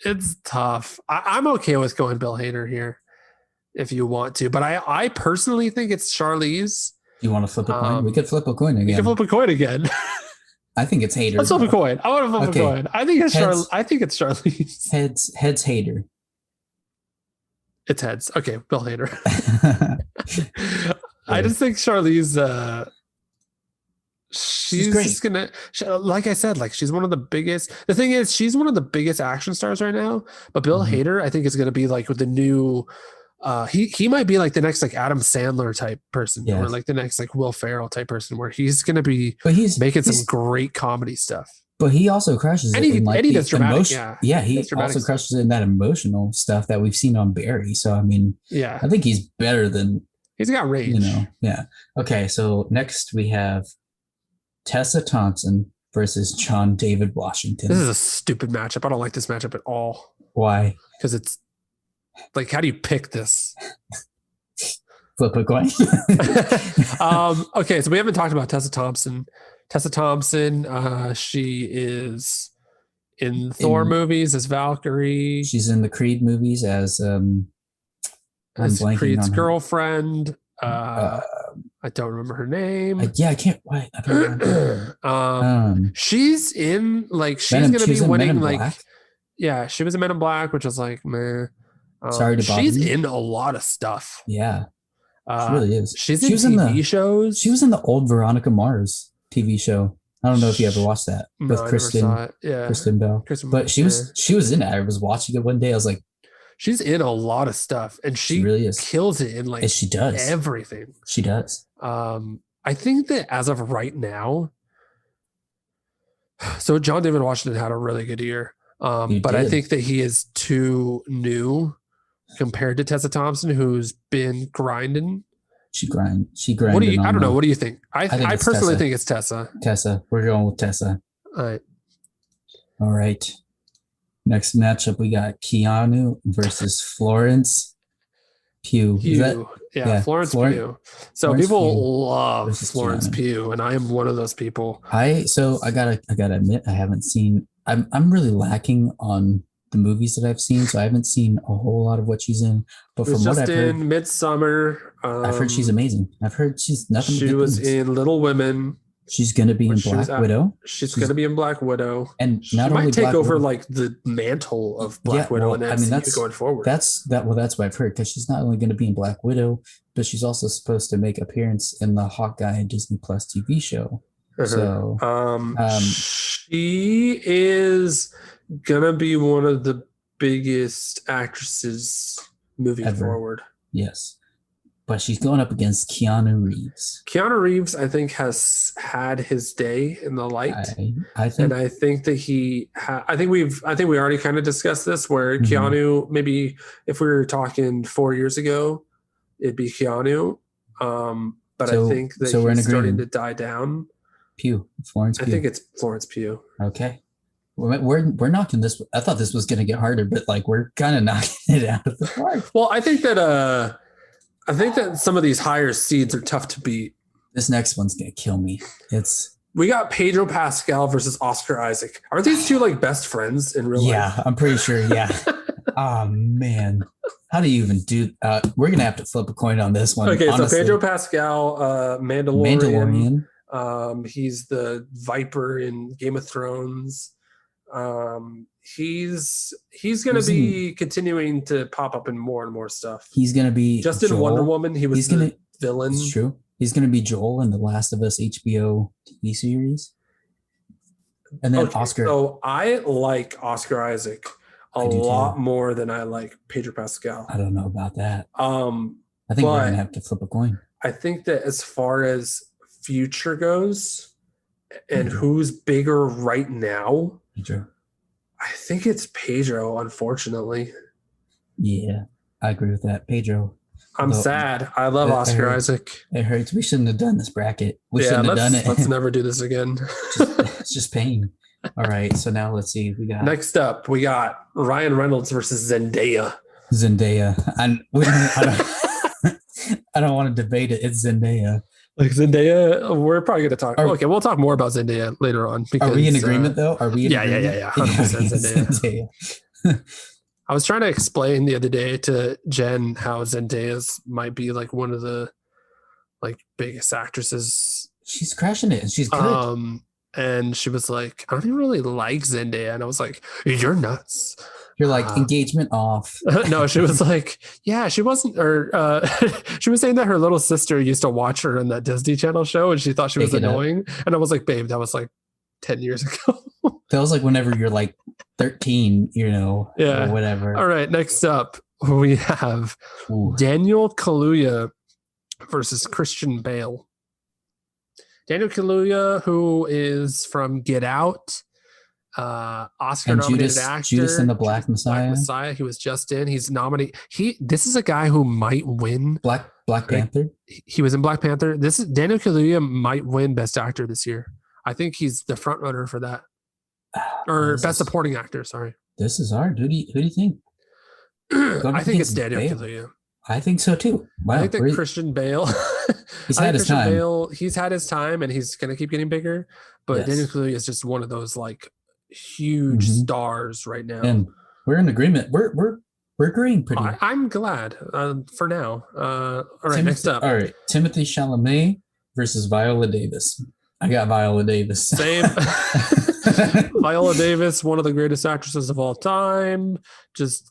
It's tough. I'm okay with going Bill Hader here if you want to, but I personally think it's Charlize. You want to flip a coin? We could flip a coin again. We can flip a coin again. I think it's Hader. Let's flip a coin. I want to flip a coin. I think it's Charlize. Heads Hader. It's heads. Okay, Bill Hader. I just think Charlize she's great. Just gonna, like I said, like she's one of the biggest. The thing is, she's one of the biggest action stars right now. But Bill Hader, I think, is gonna be like with the new. He might be like the next like Adam Sandler type person, or like the next like Will Ferrell type person, where he's gonna be making some great comedy stuff. But he also crushes it in like does dramatic, he also crushes it in that emotional stuff that we've seen on Barry. So I mean, I think he's better than he's got range. Okay, so next we have Tessa Thompson versus John David Washington. This is a stupid matchup. I don't like this matchup at all. Why? Because it's like, how do you pick this? Flip a coin. Okay, so we haven't talked about Tessa Thompson. Tessa Thompson, she is in Thor movies as Valkyrie. She's in the Creed movies as Creed's girlfriend. I don't remember her name. I can't. Why? I don't remember. She's in like she's going to be winning like. Yeah, she was in Men in Black, which was like meh. Sorry to bother She's you. in a lot of stuff. Yeah, she really is. She was in TV shows. She was in the old Veronica Mars TV show. I don't know if you ever watched that No, with I never saw it. Yeah. Kristen Bell. But she was in it. I was watching it one day. I was like, she's in a lot of stuff, and she really is. kills it in like she does everything. She does. I think that as of right now, so John David Washington had a really good year. But I think that he is too new compared to Tessa Thompson, who's been grinding. She grinded. I don't know. What do you think? I personally think it's Tessa. Tessa. We're going with Tessa. All right. Next matchup, we got Keanu versus Florence Pugh. Florence Pugh. So Florence people Pugh love Florence Keanu. Pugh, and I am one of those people. I gotta admit, I haven't seen. I'm really lacking on the movies that I've seen, so I haven't seen a whole lot of what she's in. But from what I've heard, Midsummer. I've heard she's amazing. I've heard she's nothing. She was in Little Women. She's gonna be in Black Widow. She's gonna be in Black Widow, and she might take over like the mantle of Black Widow. And that's going forward. That's what I've heard, because she's not only going to be in Black Widow, but she's also supposed to make appearance in the Hawkeye Disney Plus TV show. So, she is gonna be one of the biggest actresses moving forward. Yes. But she's going up against Keanu Reeves. Keanu Reeves, I think, has had his day in the light. I think that I think we already kind of discussed this, where Keanu, maybe if we were talking 4 years ago, it'd be Keanu. But I think that he's starting to die down. Florence Pugh. I think it's Florence Pugh. Okay. We're knocking this. I thought this was going to get harder, but like we're kind of knocking it out of the park. Well, I think that some of these higher seeds are tough to beat. This next one's going to kill me. We got Pedro Pascal versus Oscar Isaac. Are these two like best friends in real life? Yeah, I'm pretty sure. Yeah. Oh man, how do you even do? We're gonna have to flip a coin on this one. Okay, honestly. So Pedro Pascal, Mandalorian. He's the Viper in Game of Thrones. He's going to be continuing to pop up in more and more stuff. He's going to be just in Wonder Woman. He was the villain. It's true. He's going to be Joel in the Last of Us HBO TV series. And then Oscar. So I like Oscar Isaac a lot more than I like Pedro Pascal. I don't know about that. I think we're going to have to flip a coin. I think that as far as future goes and who's bigger right now, Pedro. I think it's Pedro, unfortunately. Yeah, I agree with that. Pedro. I'm sad. I love Oscar Isaac. It hurts. We shouldn't have done this bracket. We shouldn't have done it. Let's never do this again. It's just pain. All right, so now let's see. Next up, we got Ryan Reynolds versus Zendaya. I don't want to debate it. It's Zendaya. Like Zendaya, we're probably going to talk. We'll talk more about Zendaya later on. Because, are we in agreement though? Are we? Yeah. 100% Zendaya. I was trying to explain the other day to Jen how Zendaya might be like one of the like biggest actresses. She's crushing it, and she's good. And she was like, "I don't even really like Zendaya," and I was like, "You're nuts." You're like engagement off. No, she was like, yeah, she wasn't, or she was saying that her little sister used to watch her in that Disney Channel show and she thought she was annoying. And I was like, babe, that was like 10 years ago. That was like whenever you're like 13, or whatever. All right. Next up, we have Daniel Kaluuya versus Christian Bale. Daniel Kaluuya, who is from Get Out. Oscar-nominated actor. Judas and the Black Messiah. He was just in. He's nominated. This is a guy who might win. Black Panther. He was in Black Panther. This is Daniel Kaluuya might win Best Actor this year. I think he's the front runner for that, or Best Supporting Actor. Sorry. This is hard. Who do you think? I think it's Daniel Kaluuya. I think so too. Wow. I think that Christian Bale. He's had his time. He's had his time, and he's going to keep getting bigger. But Daniel Kaluuya is just one of those like huge stars right now, and we're in agreement. We're agreeing pretty. I'm glad for now. All right, next up. All right, Timothée Chalamet versus Viola Davis. I got Viola Davis. Same. Viola Davis, one of the greatest actresses of all time. Just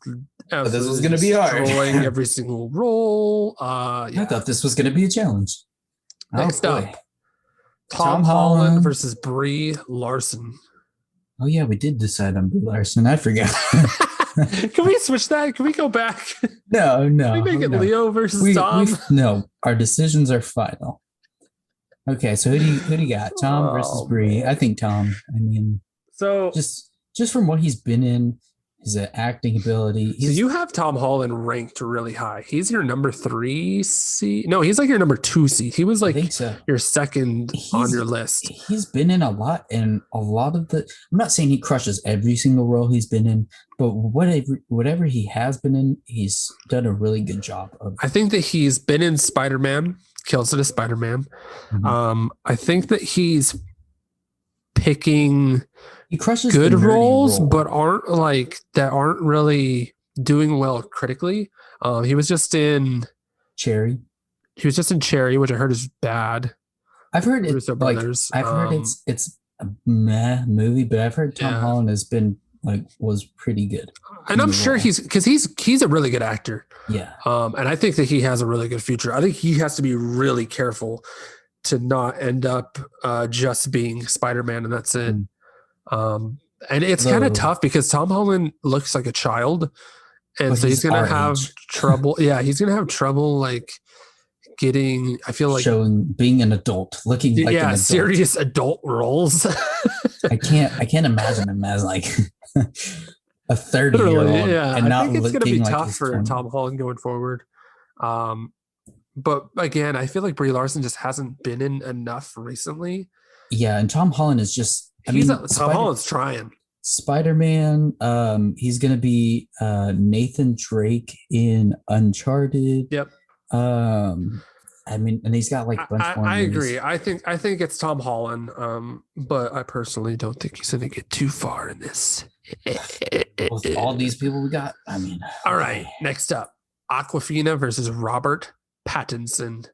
this was going to be hard. Destroying every single role. I thought this was going to be a challenge. Next up, Tom Holland versus Brie Larson. Oh yeah, we did decide on Brie Larson. I forgot. Can we switch that? Can we go back? No. Can we make it Leo versus Tom? No, our decisions are final. Okay, so who do you got? Tom versus Brie. I think Tom. I mean, so just from what he's been in, his acting ability. So you have Tom Holland ranked really high. He's your number 3 seed. No, he's like your number 2 seed. He was like your second on your list. He's been in a lot, and a lot of the. I'm not saying he crushes every single role he's been in, but whatever he has been in, he's done a really good job of. I think that he's been in Spider-Man, kills it as Spider-Man. Mm-hmm. I think that he's picking. He crushes good roles, but aren't really doing well critically. He was just in Cherry. He was just in Cherry, which I heard is bad. I've heard it's a meh movie, but I've heard Tom Holland has been was pretty good. And I'm sure he's a really good actor. Yeah. And I think that he has a really good future. I think he has to be really careful to not end up just being Spider-Man and that's it. And it's kind of tough because Tom Holland looks like a child, and so he's gonna have trouble. Yeah, he's gonna have trouble getting. I feel like being an adult, looking like an adult. Serious adult roles. I can't imagine him as like a 30-year-old. Yeah, and I think it's gonna be tough for Tom Holland going forward. But again, I feel like Brie Larson just hasn't been in enough recently. Yeah, and Tom Holland is just. Tom Holland's trying. Spider-Man. He's gonna be Nathan Drake in Uncharted. Yep. I mean, and he's got a bunch more. I agree. I think it's Tom Holland. But I personally don't think he's gonna get too far in this. With all these people we got, I mean. All right. Next up, Awkwafina versus Robert Pattinson.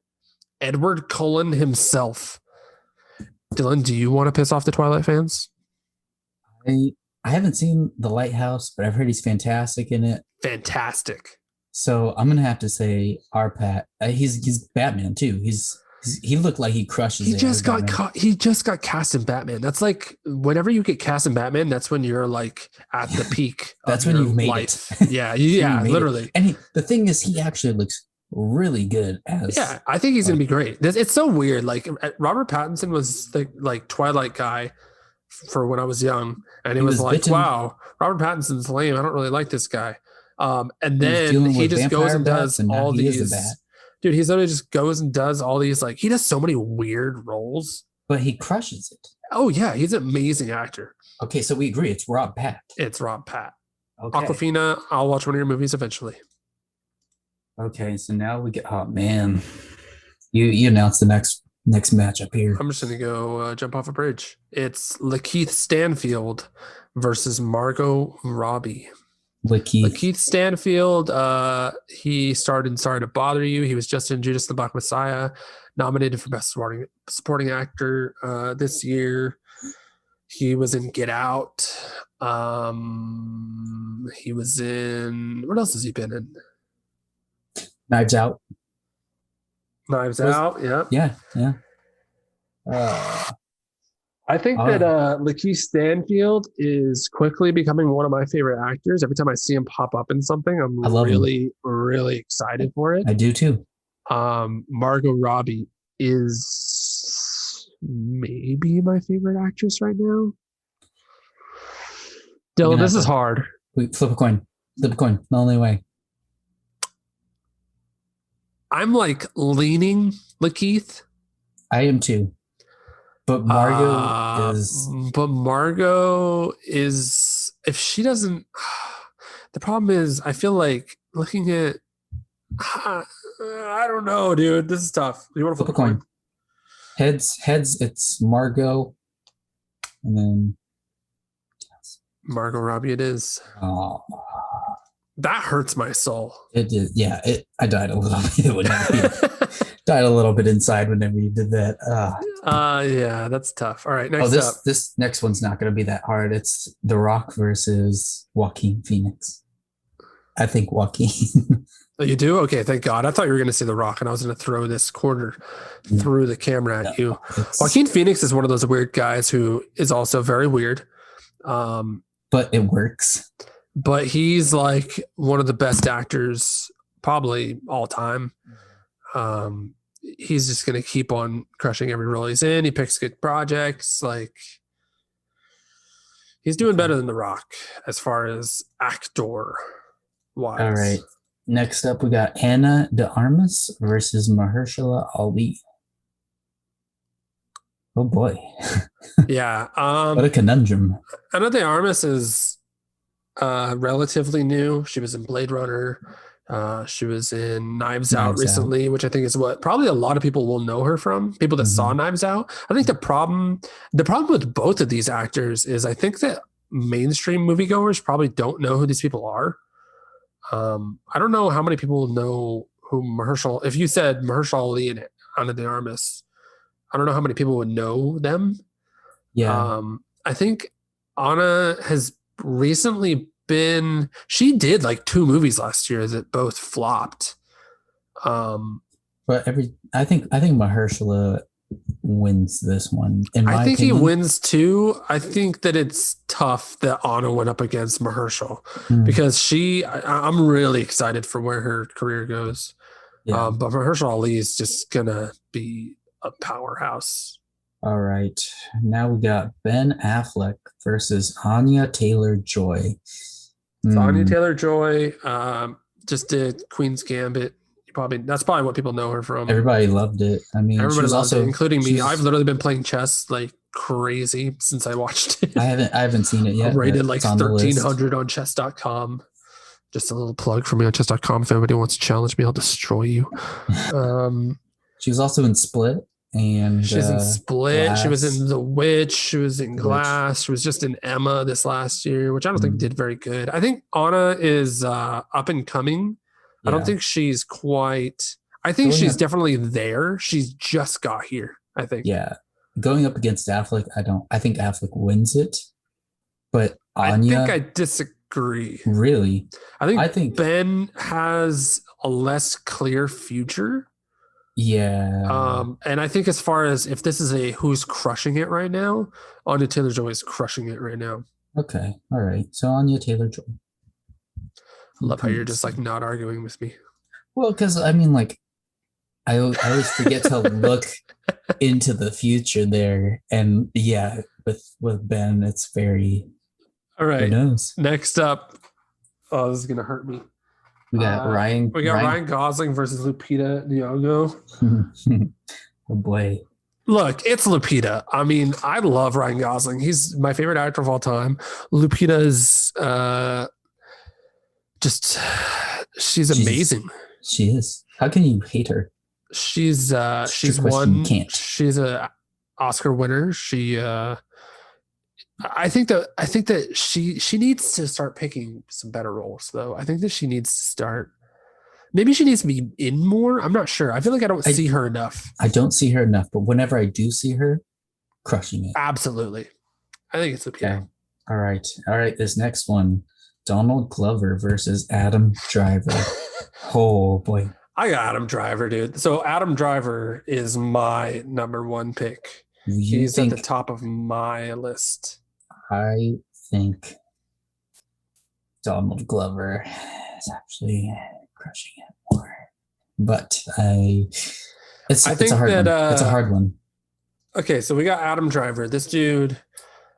Edward Cullen himself. Dylan, do you want to piss off the Twilight fans? I haven't seen The Lighthouse, but I've heard he's fantastic in it. Fantastic. So I'm gonna have to say our Pat. He's Batman too. He looked like he crushes. He just got cast in Batman. That's like whenever you get cast in Batman, that's when you're like at the peak. That's when you've made life. it. Yeah, literally. It. And the thing is, he actually looks really good as. Yeah, I think he's gonna be great. It's so weird. Like Robert Pattinson was the Twilight guy for when I was young, and it was like, wow, Robert Pattinson's lame. I don't really like this guy. And then he just goes and does all these. Dude, he literally just goes and does all these. Like he does so many weird roles, but he crushes it. Oh yeah, he's an amazing actor. Okay, so we agree. It's Rob Pat. It's Rob Pat. Okay. Awkwafina. I'll watch one of your movies eventually. Okay, so now we get. Oh man, you announced the next matchup here. I'm just gonna go jump off a bridge. It's Lakeith Stanfield versus Margot Robbie. Lakeith Stanfield. He starred in Sorry to Bother You. He was just in Judas and the Black Messiah, nominated for Best Supporting Actor this year. He was in Get Out. He was in. What else has he been in? Knives Out. Yeah. I think that Lakeith Stanfield is quickly becoming one of my favorite actors. Every time I see him pop up in something, I'm really excited for it. I do too. Margot Robbie is maybe my favorite actress right now. Dylan, this is hard. Wait, flip a coin. The only way. I'm leaning Lakeith. I am too. But Margot is if she doesn't. The problem is, I feel like looking at. I don't know, dude. This is tough. You want to flip a coin? Heads. It's Margot, and then Margot Robbie. It is. Oh. That hurts my soul. It did. Yeah. I died a little bit. Died a little bit inside whenever you did that. Yeah, that's tough. All right, next up. This next one's not going to be that hard. It's The Rock versus Joaquin Phoenix. I think Joaquin. Oh, you do? Okay, thank God. I thought you were going to say The Rock, and I was going to throw this quarter through the camera No, at you. it's Joaquin Phoenix is one of those weird guys who is also very weird. Um, but it works. but he's like one of the best actors, probably all time. Um, he's just going to keep on crushing every role he's in. He picks good projects. Like, he's doing better than The Rock as far as actor wise. All right. Next up, we got Anna de Armas versus Mahershala Ali. Oh boy. Yeah. What a conundrum. Anna de Armas is relatively new. She was in Blade Runner. She was in Knives Out recently, which I think is what probably a lot of people will know her from. People that saw Knives Out. I think the problem with both of these actors is I think that mainstream moviegoers probably don't know who these people are. I don't know how many people know who Mahershala. If you said Mahershala Ali and Ana de Armas, I don't know how many people would know them. Yeah. I think Anna has recently been. She did like 2 movies last year that both flopped. But I think Mahershala wins this one. In my I think opinion. he wins too. I think that it's tough that Anna went up against Mahershala because I'm really excited for where her career goes. Yeah. But Mahershala Ali is just gonna be a powerhouse. All right. Now we got Ben Affleck versus Anya Taylor-Joy. So Anya Taylor-Joy just did Queen's Gambit. That's probably what people know her from. Everybody loved it. I mean, everybody loved it, including me. I've literally been playing chess like crazy since I watched it. I haven't seen it yet. I'm rated like 1300 on chess.com. Just a little plug for me on chess.com. If anybody wants to challenge me, I'll destroy you. She was also in Split. And she's in Split. Glass. She was in The Witch. She was in Glass. She was just in Emma this last year, which I don't think did very good. I think Anna is up and coming. Yeah. I don't think she's quite. I think she's definitely there. She's just got here, I think. Yeah. Going up against Affleck, I think Affleck wins it. But Anya, I think I disagree. Really? I think Ben has a less clear future. Yeah. And I think as far as if this is a who's crushing it right now, Anya Taylor-Joy is crushing it right now. Okay. All right. So Anya Taylor-Joy. I love how you're just like not arguing with me. Well, because I mean, like, I always forget to look into the future there. And yeah, with Ben, it's very. All right. Who knows? Next up. Oh, this is going to hurt me. We got Ryan Gosling versus Lupita Nyong'o. Oh boy. Look, it's Lupita. I mean, I love Ryan Gosling. He's my favorite actor of all time. Lupita's she's amazing. She is. How can you hate her? She's won. She's a Oscar winner. I think that she needs to start picking some better roles, though. I think that she needs to start. Maybe she needs to be in more. I'm not sure. I feel like I don't see her enough. I don't see her enough, but whenever I do see her, crushing it. Absolutely. I think it's a okay. All right. This next one, Donald Glover versus Adam Driver. Oh boy. I got Adam Driver, dude. So Adam Driver is my number 1 pick. He's at the top of my list. I think Donald Glover is actually crushing it more. But it's a hard one. It's a hard one. Okay, so we got Adam Driver. This dude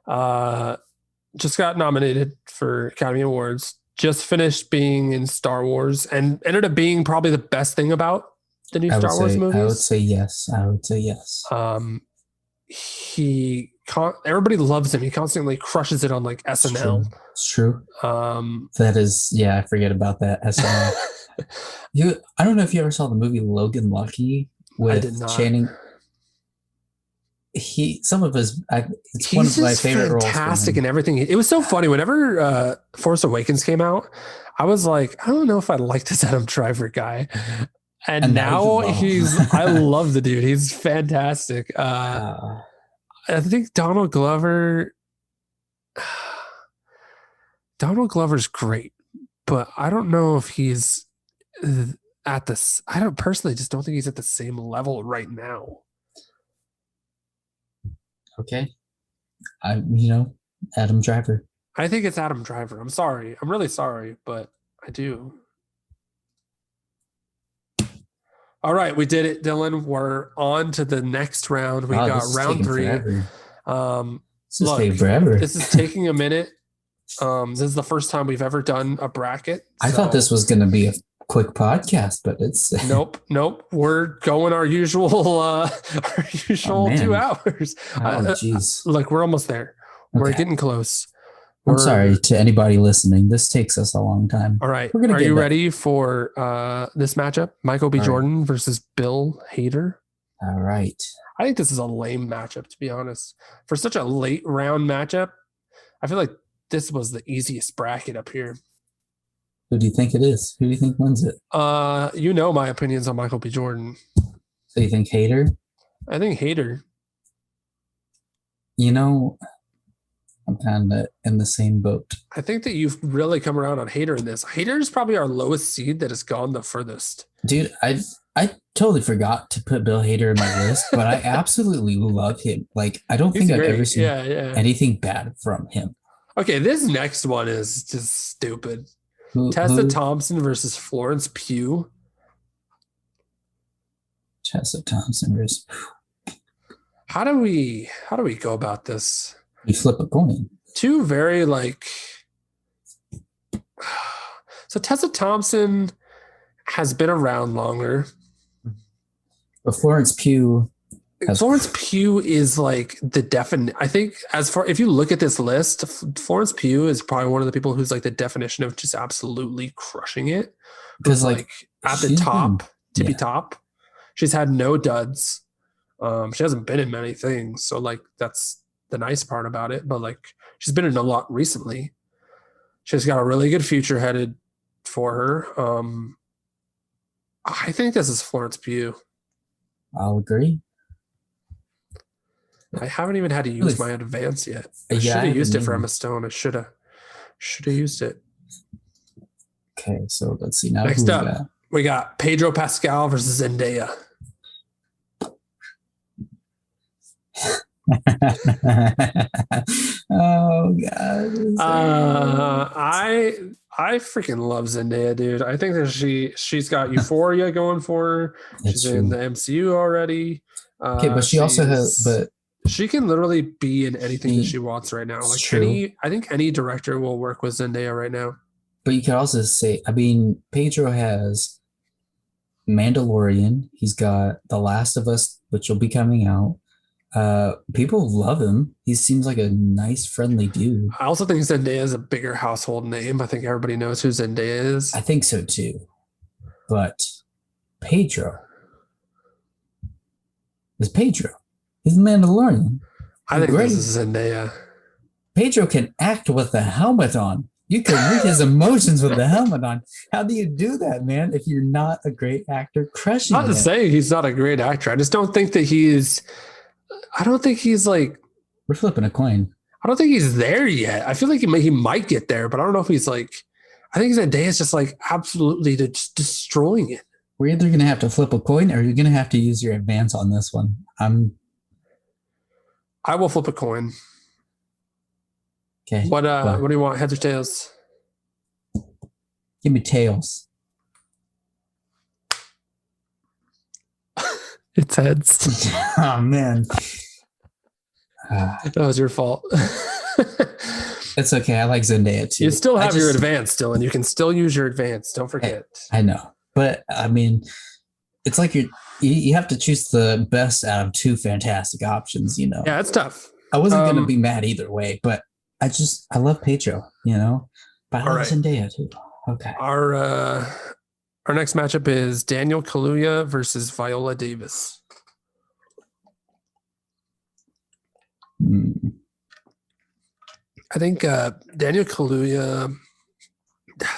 just got nominated for Academy Awards. Just finished being in Star Wars and ended up being probably the best thing about the new Star Wars movies. I would say yes. Everybody loves him. He constantly crushes it on like SNL. It's true. That is, I forget about that SNL. I don't know if you ever saw the movie Logan Lucky with Channing. It's one of my favorite roles. Fantastic in everything. It was so funny. Whenever Force Awakens came out, I was like, I don't know if I like this Adam Driver guy. And now I love the dude. He's fantastic. I think Donald Glover's great, but I don't know if he's at this. I don't personally just don't think he's at the same level right now. Okay. Adam Driver. I think it's Adam Driver. I'm sorry. I'm really sorry, but I do. All right, we did it, Dylan. We're on to the next round. We got round 3. This is taking forever. This is taking a minute. This is the first time we've ever done a bracket. I thought this was going to be a quick podcast, but it's nope. We're going our usual 2 hours. Jeez. Look, we're almost there. Okay. We're getting close. I'm sorry to anybody listening. This takes us a long time. All right. Are you ready for this matchup? Michael B. Jordan versus Bill Hader. All right. I think this is a lame matchup, to be honest. For such a late round matchup, I feel like this was the easiest bracket up here. Who do you think it is? Who do you think wins it? My opinions on Michael B. Jordan. So you think Hader? I think Hader. I'm kind of in the same boat. I think that you've really come around on Hader in this. Hader is probably our lowest seed that has gone the furthest. Dude, I totally forgot to put Bill Hader in my list, but I absolutely love him. Like, I don't think I've ever seen anything bad from him. Okay, this next one is just stupid. Tessa Thompson versus Florence Pugh. Tessa Thompson versus. How do we go about this? You flip a coin. 2 very So Tessa Thompson has been around longer. But Florence Pugh is like the definite. I think if you look at this list, Florence Pugh is probably one of the people who's like the definition of just absolutely crushing it. Because like at the top, tippy top, she's had no duds. She hasn't been in many things, so like that's the nice part about it. But like she's been in a lot recently. She's got a really good future headed for her. I think this is Florence Pugh. I'll agree. I haven't even had to use my advance yet. I should have used it for Emma Stone. I should have used it. Okay, so let's see now. Next up, we got Pedro Pascal versus Zendaya. Oh god. I freaking love Zendaya, dude. I think that she's got Euphoria going for her. She's in the MCU already. Okay, but she also has she can literally be in anything that she wants right now. Like I think any director will work with Zendaya right now. But you could also say, Pedro has Mandalorian. He's got The Last of Us, which will be coming out. People love him. He seems like a nice, friendly dude. I also think Zendaya is a bigger household name. I think everybody knows who Zendaya is. I think so too. But Pedro is Pedro. He's the Mandalorian. I think this is Zendaya. Pedro can act with the helmet on. You can read his emotions with the helmet on. How do you do that, man, if you're not a great actor crushing it? I'm not saying he's not a great actor. I just don't think that I don't think he's like... We're flipping a coin. I don't think he's there yet. I feel like he might get there, but I don't know if he's like... I think Zendaya is just like absolutely just destroying it. We're either going to have to flip a coin or you're going to have to use your advance on this one. I will flip a coin. Okay. What do you want? Heads or tails? Give me tails. It's heads. Oh man. That was your fault. It's okay. I like Zendaya too. You still have your advance, Dylan. You can still use your advance. Don't forget. I know. But I mean, it's like you have to choose the best out of 2 fantastic options, Yeah, it's tough. I wasn't going to be mad either way, but I love Pedro, But I love Zendaya too. Okay. Our next matchup is Daniel Kaluuya versus Viola Davis. I think Daniel Kaluuya,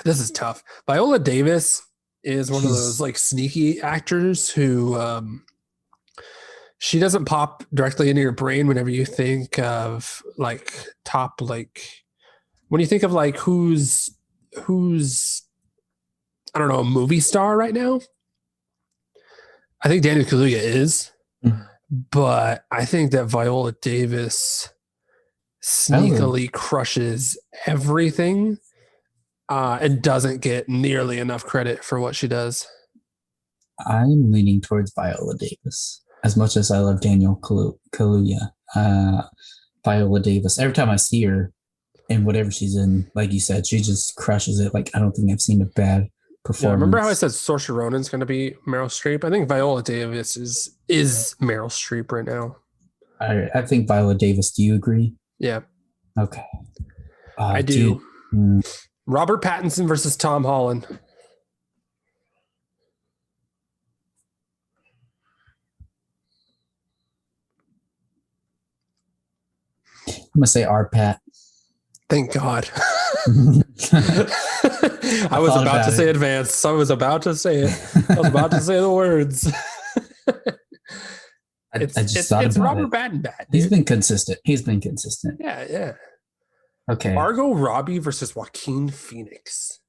this is tough. Viola Davis is one of those like sneaky actors who she doesn't pop directly into your brain whenever you think of like top, like when you think of like who's I don't know, a movie star right now. I think Daniel Kaluuya is, but I think that Viola Davis sneakily crushes everything and doesn't get nearly enough credit for what she does. I'm leaning towards Viola Davis. As much as I love Daniel Kaluuya, Viola Davis, every time I see her in whatever she's in, like you said, she just crushes it. Like, I don't think I've seen a bad performance. Yeah, remember how I said Saoirse Ronan's going to be Meryl Streep? I think Viola Davis is Meryl Streep right now. I think Viola Davis. Do you agree? Yeah. Okay. I do. Robert Pattinson versus Tom Holland. I'm gonna say R-Pat. Thank God. I was about to say advanced. I was about to say it. I was about to say the words. I just thought it's about Robert Pattinson. He's been consistent. Yeah. Okay. Margot Robbie versus Joaquin Phoenix.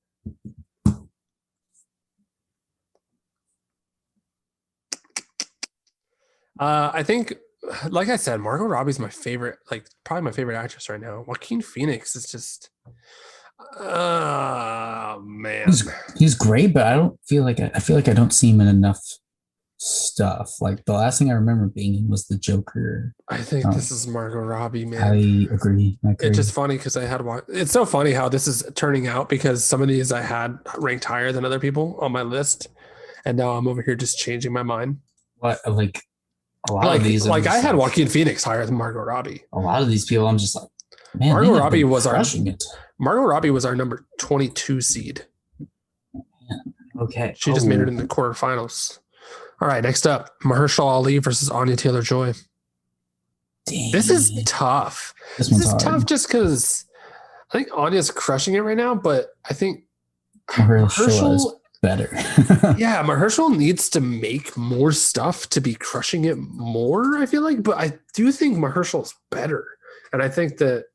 I think, like I said, Margot Robbie's my favorite, like probably my favorite actress right now. Joaquin Phoenix is just, man, he's great, but I feel like I don't see him in enough stuff. Like the last thing I remember being in was the Joker. I think this is Margot Robbie, man. I agree. It's just funny because it's so funny how this is turning out, because some of these I had ranked higher than other people on my list, and now I'm over here just changing my mind. What, like a lot of these, like I had Joaquin Phoenix higher than Margot Robbie. A lot of these people, I'm just like, man, Margot Robbie was Margot Robbie was our number 22 seed. Okay, she just made it in the quarterfinals. All right, next up, Mahershala Ali versus Anya Taylor-Joy. This is tough. This is tough just because I think Anya's crushing it right now, but I think Mahershala is better. Yeah, Mahershala needs to make more stuff to be crushing it more, I feel like. But I do think Mahershala's better. And I think that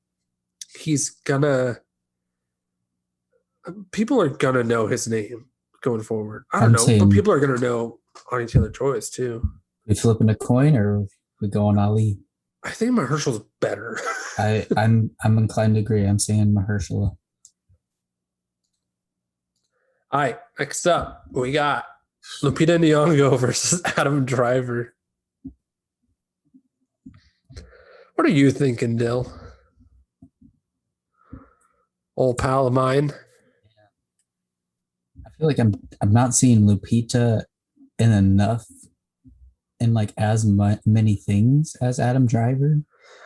people are going to know his name going forward. I don't know, but people are going to know Anya Taylor-Joy's too. We flipping a coin or we going Ali? I think Mahershala's better. I'm inclined to agree. I'm saying Mahershala. All right, next up, we got Lupita Nyong'o versus Adam Driver. What are you thinking, Dill? Old pal of mine. I feel like I'm not seeing Lupita in like as many things as Adam Driver.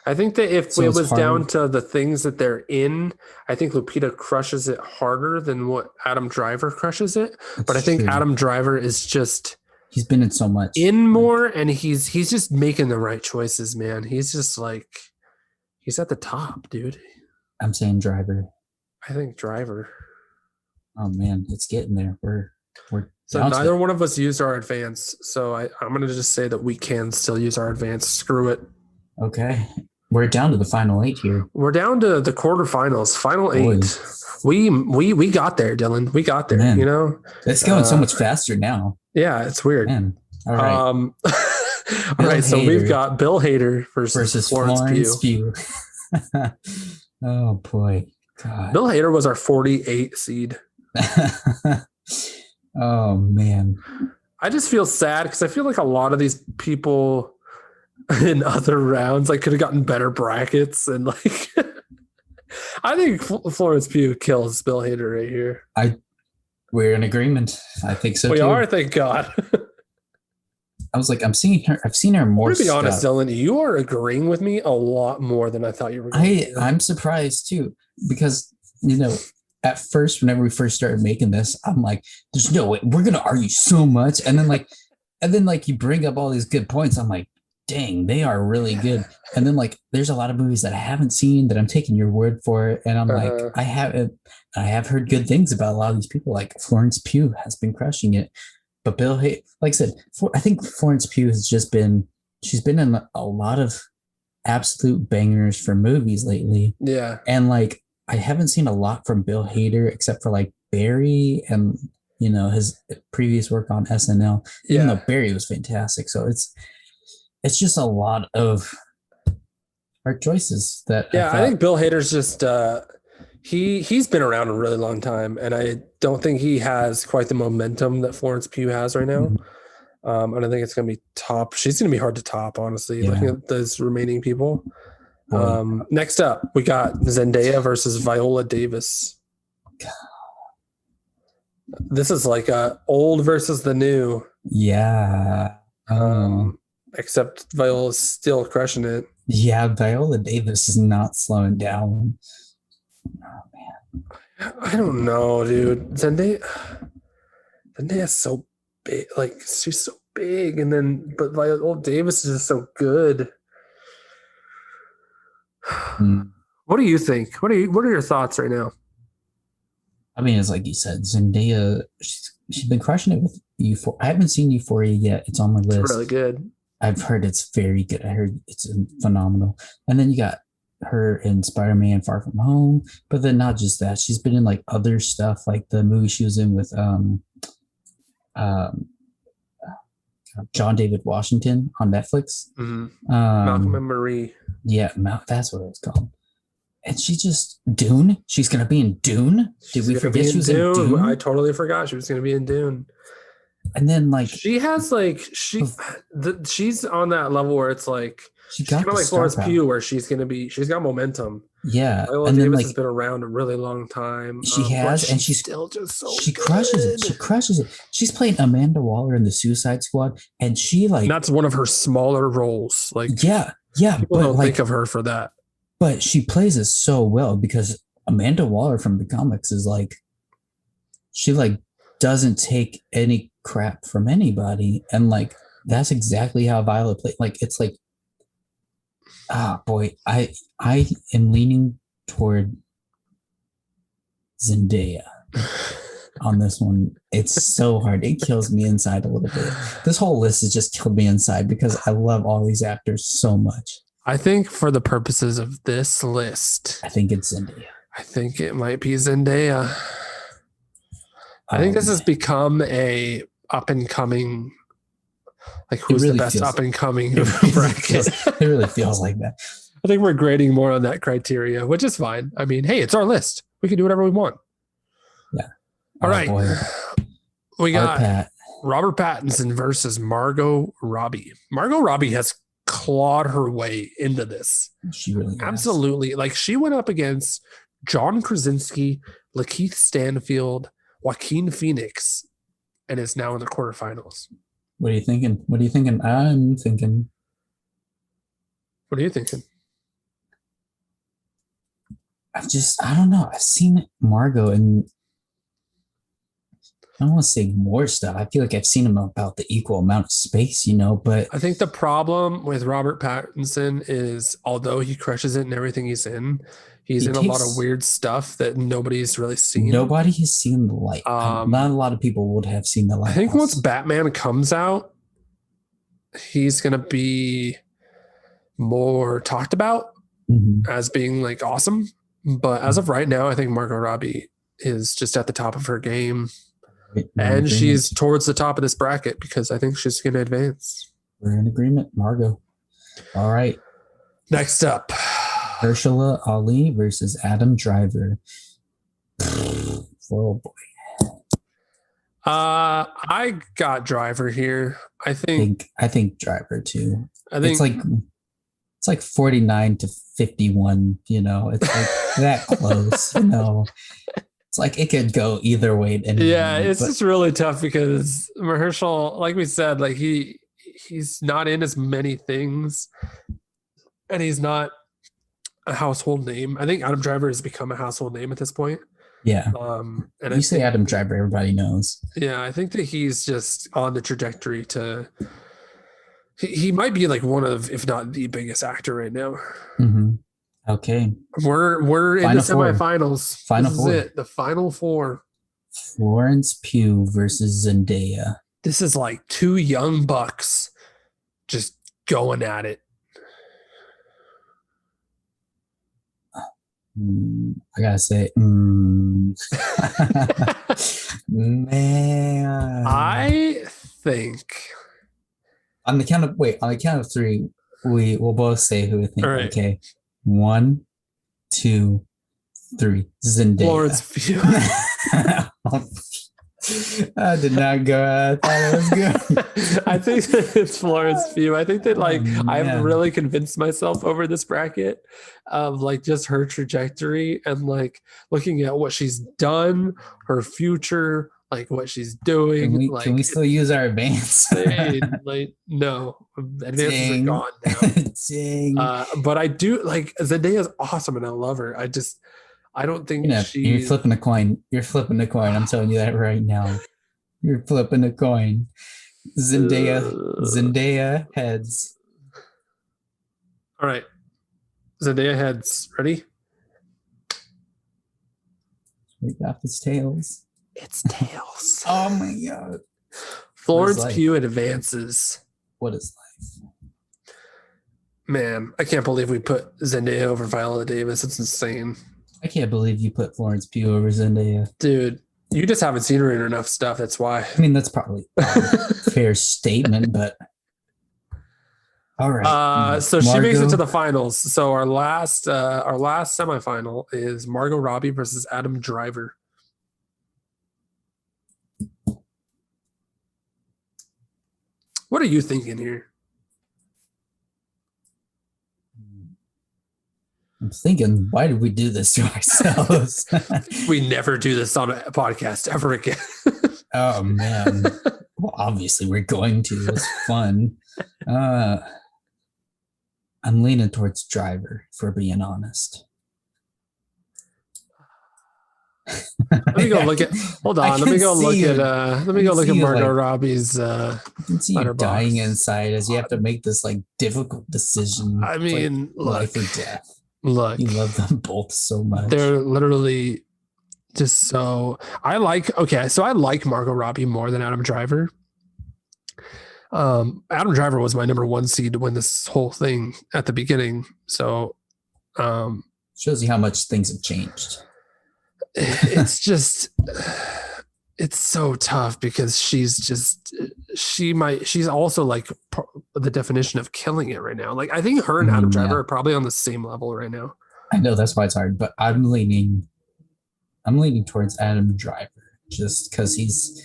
I think that if it was down to the things that they're in, I think Lupita crushes it harder than what Adam Driver crushes it. But I think Adam Driver is just, he's been in so much more, and he's just making the right choices, man. He's just like, he's at the top, dude. I'm saying Driver. I think Driver. Oh man, it's getting there. We're so neither one of us used our advance. So I'm going to just say that we can still use our advance. Screw it. Okay. We're down to the final 8 here. We're down to the quarterfinals, final 8. We got there, Dylan. We got there, man. You know? It's going so much faster now. Yeah, it's weird. Man. All right. All right, so we've got Bill Hader versus Florence Pugh. Oh, boy. God. Bill Hader was our 48 seed. Oh, man. I just feel sad because I feel like a lot of these people in other rounds could have gotten better brackets, and I think Florence Pugh kills Bill Hader right here. We're in agreement. I think so. We are, thank God. I was like, I've seen her more. To be honest, Dylan, you are agreeing with me a lot more than I thought you were going to. I'm surprised too, because at first, whenever we first started making this, I'm like, there's no way we're gonna argue so much, and then you bring up all these good points. I'm like, dang, they are really good. And then there's a lot of movies that I haven't seen that I'm taking your word for it, and I'm like, I have heard good things about a lot of these people. Like Florence Pugh has been crushing it, but Bill Hader, like I said, I think Florence Pugh has she's been in a lot of absolute bangers for movies lately. Yeah, and I haven't seen a lot from Bill Hader except for Barry and his previous work on SNL, even though Yeah. Barry was fantastic. So it's just a lot of hard choices that I Yeah, I thought. think Bill Hader's just he's been around a really long time, and I don't think he has quite the momentum that Florence Pugh has right now. Mhm. I don't think it's gonna be top. She's gonna be hard to top, honestly, looking Yeah, at those remaining people. boy. Next up, we got Zendaya versus Viola Davis. This is like old versus the new. Yeah. Oh, Except Viola's still crushing it. yeah. Viola Davis is not slowing down. Oh man. I don't know, dude. Zendaya's so big. Like she's so big, and then but Viola Davis is just so good. Mm. What do you think? What are your thoughts right now? I mean, it's like you said, Zendaya. She's been crushing it with Euphoria. I haven't seen Euphoria yet. It's on my It's really list. good. I've heard it's very good. I heard it's phenomenal. And then you got her in Spider-Man Far From Home, but then not just that. She's been in like other stuff, like the movie she was in with um John David Washington on Netflix. Malcolm Um and Marie. yeah, that's what it was called. And she just Dune. She's gonna be in Dune. Did She's we gonna forget be she in was in Dune. I Dune? totally forgot she was gonna be in Dune. And then like She has like she's on that level where it's like she she's kind got of the like star Florence power. Pugh, where she's got momentum. Yeah. Viola And then Davis has like been around a really long time, she but has, and she's still just so she crushes it. good. She crushes it. She's playing Amanda Waller in the Suicide Squad, and she And like, that's one of her smaller roles. Like yeah, yeah, people don't think of her for that. but she plays it so well because Amanda Waller from the comics is like, she like doesn't take any crap from anybody, and like that's exactly how Violet played. Like it's like, boy, I am leaning toward Zendaya on this one. It's so hard. It kills me inside a little bit. This whole list has just killed me inside because I love all these actors so much. I think for the purposes of this list, I think it's Zendaya. I think it might be Zendaya. I think this Man. has become a up and coming, like who's really the best feels- up and coming It bracket. really feels like that. I think we're grading more on that criteria, which is fine. I mean, hey, it's our list. We can do whatever we want. Yeah. All right. Boy. We got Pat. Robert Pattinson versus Margot Robbie. Margot Robbie has clawed her way into this. She really has. Absolutely. Like she went up against John Krasinski, Lakeith Stanfield, Joaquin Phoenix, and is now in the quarterfinals. What are you thinking? What are you thinking? I'm thinking. What are you thinking? I don't know. I've seen Margot and I don't want to say more stuff. I feel like I've seen him about the equal amount of space, but I think the problem with Robert Pattinson is although he crushes it in everything he's in a lot of weird stuff that nobody's really seen. Nobody has seen the light. Not a lot of people would have seen the light. I think once Batman comes out, he's going to be more talked about as being like awesome. But as of right now, I think Margot Robbie is just at the top of her game. And she's towards the top of this bracket because I think she's going to advance. We're in agreement, Margot. All right. Next up, Ursula Ali versus Adam Driver. Oh boy. I got Driver here. I think Driver too. I think it's like 49 to 51. It's like that close. It's like it could go either way. It's just really tough because Mahershala, like we said, like he's not in as many things, and he's not a household name. I think Adam Driver has become a household name at this point. Yeah. And you say Adam Driver, everybody knows. Yeah, I think that he's just on the trajectory to. He might be like one of, if not the biggest actor right now. Mm-hmm. Okay. We're in the semifinals. Final four. This is it. The final four. Florence Pugh versus Zendaya. This is like two young bucks just going at it. I gotta say, man, I think on the count of three, we will both say who we think. All right. Okay. 1, 2, 3. Zendaya. Florence Pugh. I did not go. I thought it was good. I think that it's Florence Pugh. I think that I've man. really convinced myself over this bracket of like just her trajectory and like looking at what she's done, her future, like what she's doing. Can we still use our advance? No, advances are gone now. Dang. But I do like Zendaya's awesome and I love her. I don't think you're flipping a coin. You're flipping a coin. I'm telling you that right now. You're flipping a coin. Zendaya heads. All right. Zendaya heads. Ready? We got this tails. It's tails. Oh my god. Florence Pugh advances. What is life? Man, I can't believe we put Zendaya over Viola Davis. It's insane. I can't believe you put Florence Pugh over Zendaya. Dude, you just haven't seen her in enough stuff. That's why. I mean, that's probably a fair statement, but all right. So she makes it to the finals. So our last semifinal is Margot Robbie versus Adam Driver. What are you thinking here? I'm thinking, why did we do this to ourselves? We never do this on a podcast ever again. Oh man. Well, obviously we're going to. It's fun. I'm leaning towards Driver, for being honest. Let me go look at. Hold on. Let me go look at Margot Robbie's. I can see you dying inside as you have to make this like difficult decision. I mean, life or death. Look, you love them both so much. They're literally just so. I like Margot Robbie more than Adam Driver. Adam Driver was my number 1 seed to win this whole thing at the beginning. So, shows you how much things have changed. It's just, it's so tough because she's also like the definition of killing it right now. Like I think her and Adam Driver are probably on the same level right now. I know that's why it's hard, but I'm leaning towards Adam Driver just because he's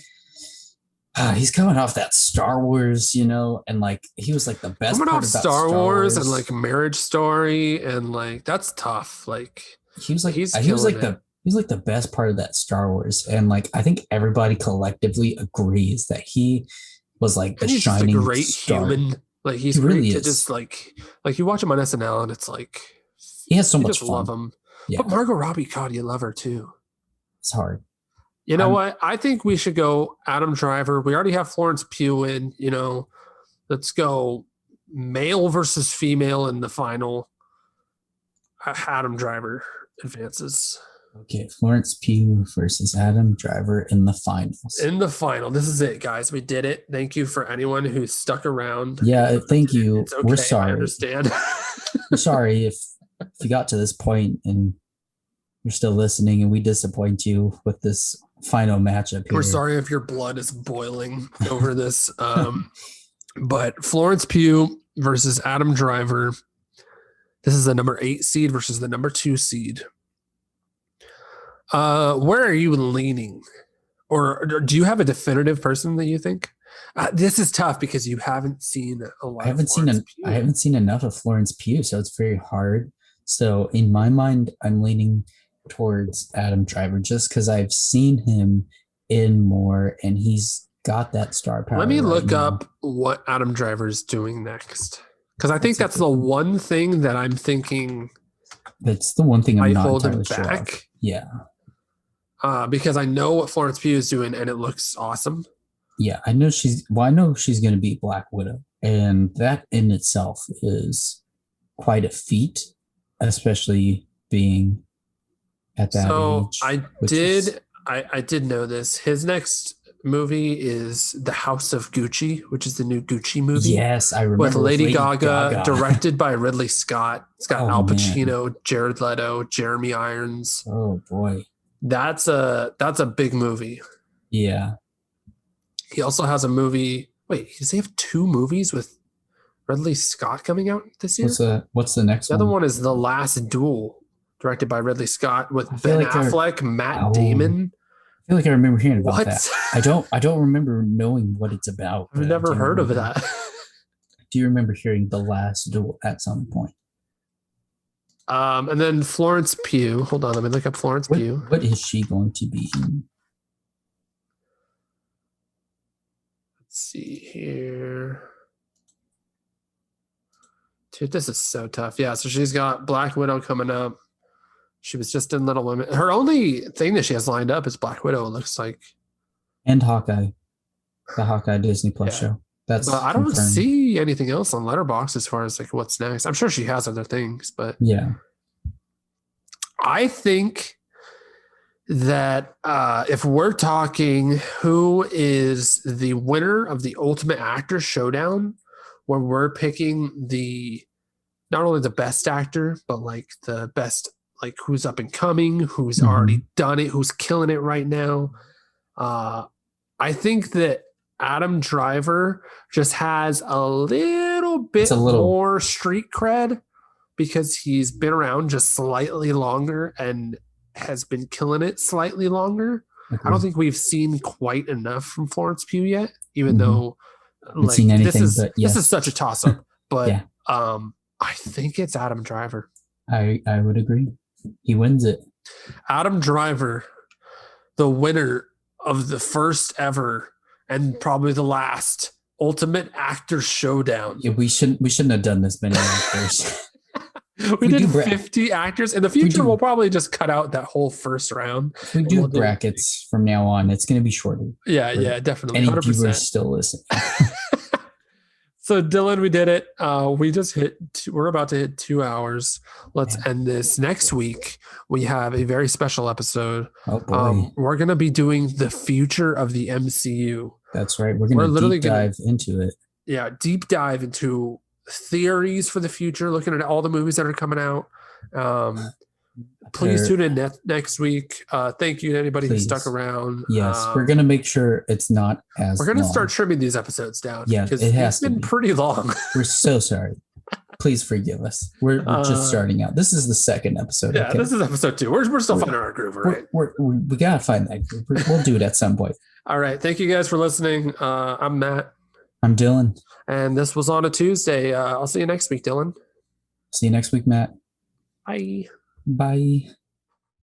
coming off that Star Wars, and like he was like the best coming part off about Star Wars and like Marriage Story and like that's tough. Like he was like the best part of that Star Wars, and like I think everybody collectively agrees that he was like the shining just a great star. Human. Like he's really great to just like you watch him on SNL and it's like he has so much fun. Love him. Yeah. But Margot Robbie, God, you love her too. It's hard. You know what? I think we should go Adam Driver. We already have Florence Pugh in. Let's go male versus female in the final. Adam Driver advances. Okay, Florence Pugh versus Adam Driver in the finals. In the final. This is it, guys. We did it. Thank you for anyone who stuck around. Yeah, thank you. It's okay. We're sorry. I understand. We're sorry if you got to this point and you're still listening and we disappoint you with this final matchup here. We're sorry if your blood is boiling over this. But Florence Pugh versus Adam Driver. This is the number 8 seed versus the number 2 seed. Where are you leaning? Or do you have a definitive person that you think? This is tough because you haven't seen a lot. I haven't seen enough of Florence Pugh, so it's very hard. So in my mind, I'm leaning towards Adam Driver just because I've seen him in more, and he's got that star power. Let me look up what Adam Driver's doing next, because I think that's the one thing that I'm thinking. That's the one thing I'm not hold him entirely back. Sure of. Yeah. Because I know what Florence Pugh is doing, and it looks awesome. Yeah, I know she's going to beat Black Widow, and that in itself is quite a feat, especially being at that age. I did know this. His next movie is The House of Gucci, which is the new Gucci movie. Yes, I remember. With Lady Gaga, directed by Ridley Scott. It's got Al Pacino, Jared Leto, Jeremy Irons. Oh boy. That's a big movie. Yeah. He also has a movie. Wait, does he have 2 movies with Ridley Scott coming out this year? What's the next The one? other one is The Last Duel, directed by Ridley Scott with Ben like Affleck, Matt Damon. I feel like I remember hearing about What? that. I don't remember knowing what it's about. I've never heard of that. Do you remember hearing The Last Duel at some point? And then Florence Pugh. Hold on, let me look up Florence Pugh. What is she going to be in? Let's see here. Dude, this is so tough. Yeah, so she's got Black Widow coming up. She was just in Little Women. Her only thing that she has lined up is Black Widow, it looks like. And Hawkeye. The Hawkeye Disney Plus show. But I don't see anything else on Letterboxd as far as like what's next. I'm sure she has other things, but yeah, I think that if we're talking who is the winner of the Ultimate Actor Showdown, where we're picking not only the best actor, but like the best, like who's up and coming, who's already done it, who's killing it right now. I think that Adam Driver just has a little bit more street cred because he's been around just slightly longer and has been killing it slightly longer. I don't think we've seen quite enough from Florence Pugh yet, even though like this is such a toss-up. But I think it's Adam Driver. I would agree. He wins it. Adam Driver, the winner of the first ever and probably the last Ultimate Actor Showdown. Yeah, we shouldn't have done this many actors. we did 50 actors. In the future, we'll probably just cut out that whole first round. If we do brackets from now on, it's going to be shorter. Yeah, definitely. Any viewers still listening. So Dylan, we did it. We just we're about to hit 2 hours. Let's end this. Next week, we have a very special episode. Oh boy. We're going to be doing the future of the MCU. That's right. We're going to deep dive into it. Yeah, deep dive into theories for the future, looking at all the movies that are coming out. Please tune in next week. Thank you to anybody who stuck around. Yes, we're going to make sure it's not as We're going to start trimming these episodes down. Yeah, it has been pretty long. We're so sorry. Please forgive us. We're just starting out. This is the second episode. Yeah, okay? This is episode 2. We're still finding our groove, right? We got to find that groove. We'll do it at some point. All right. Thank you guys for listening. I'm Matt. I'm Dylan. And this was on a Tuesday. I'll see you next week, Dylan. See you next week, Matt. Bye. Bye.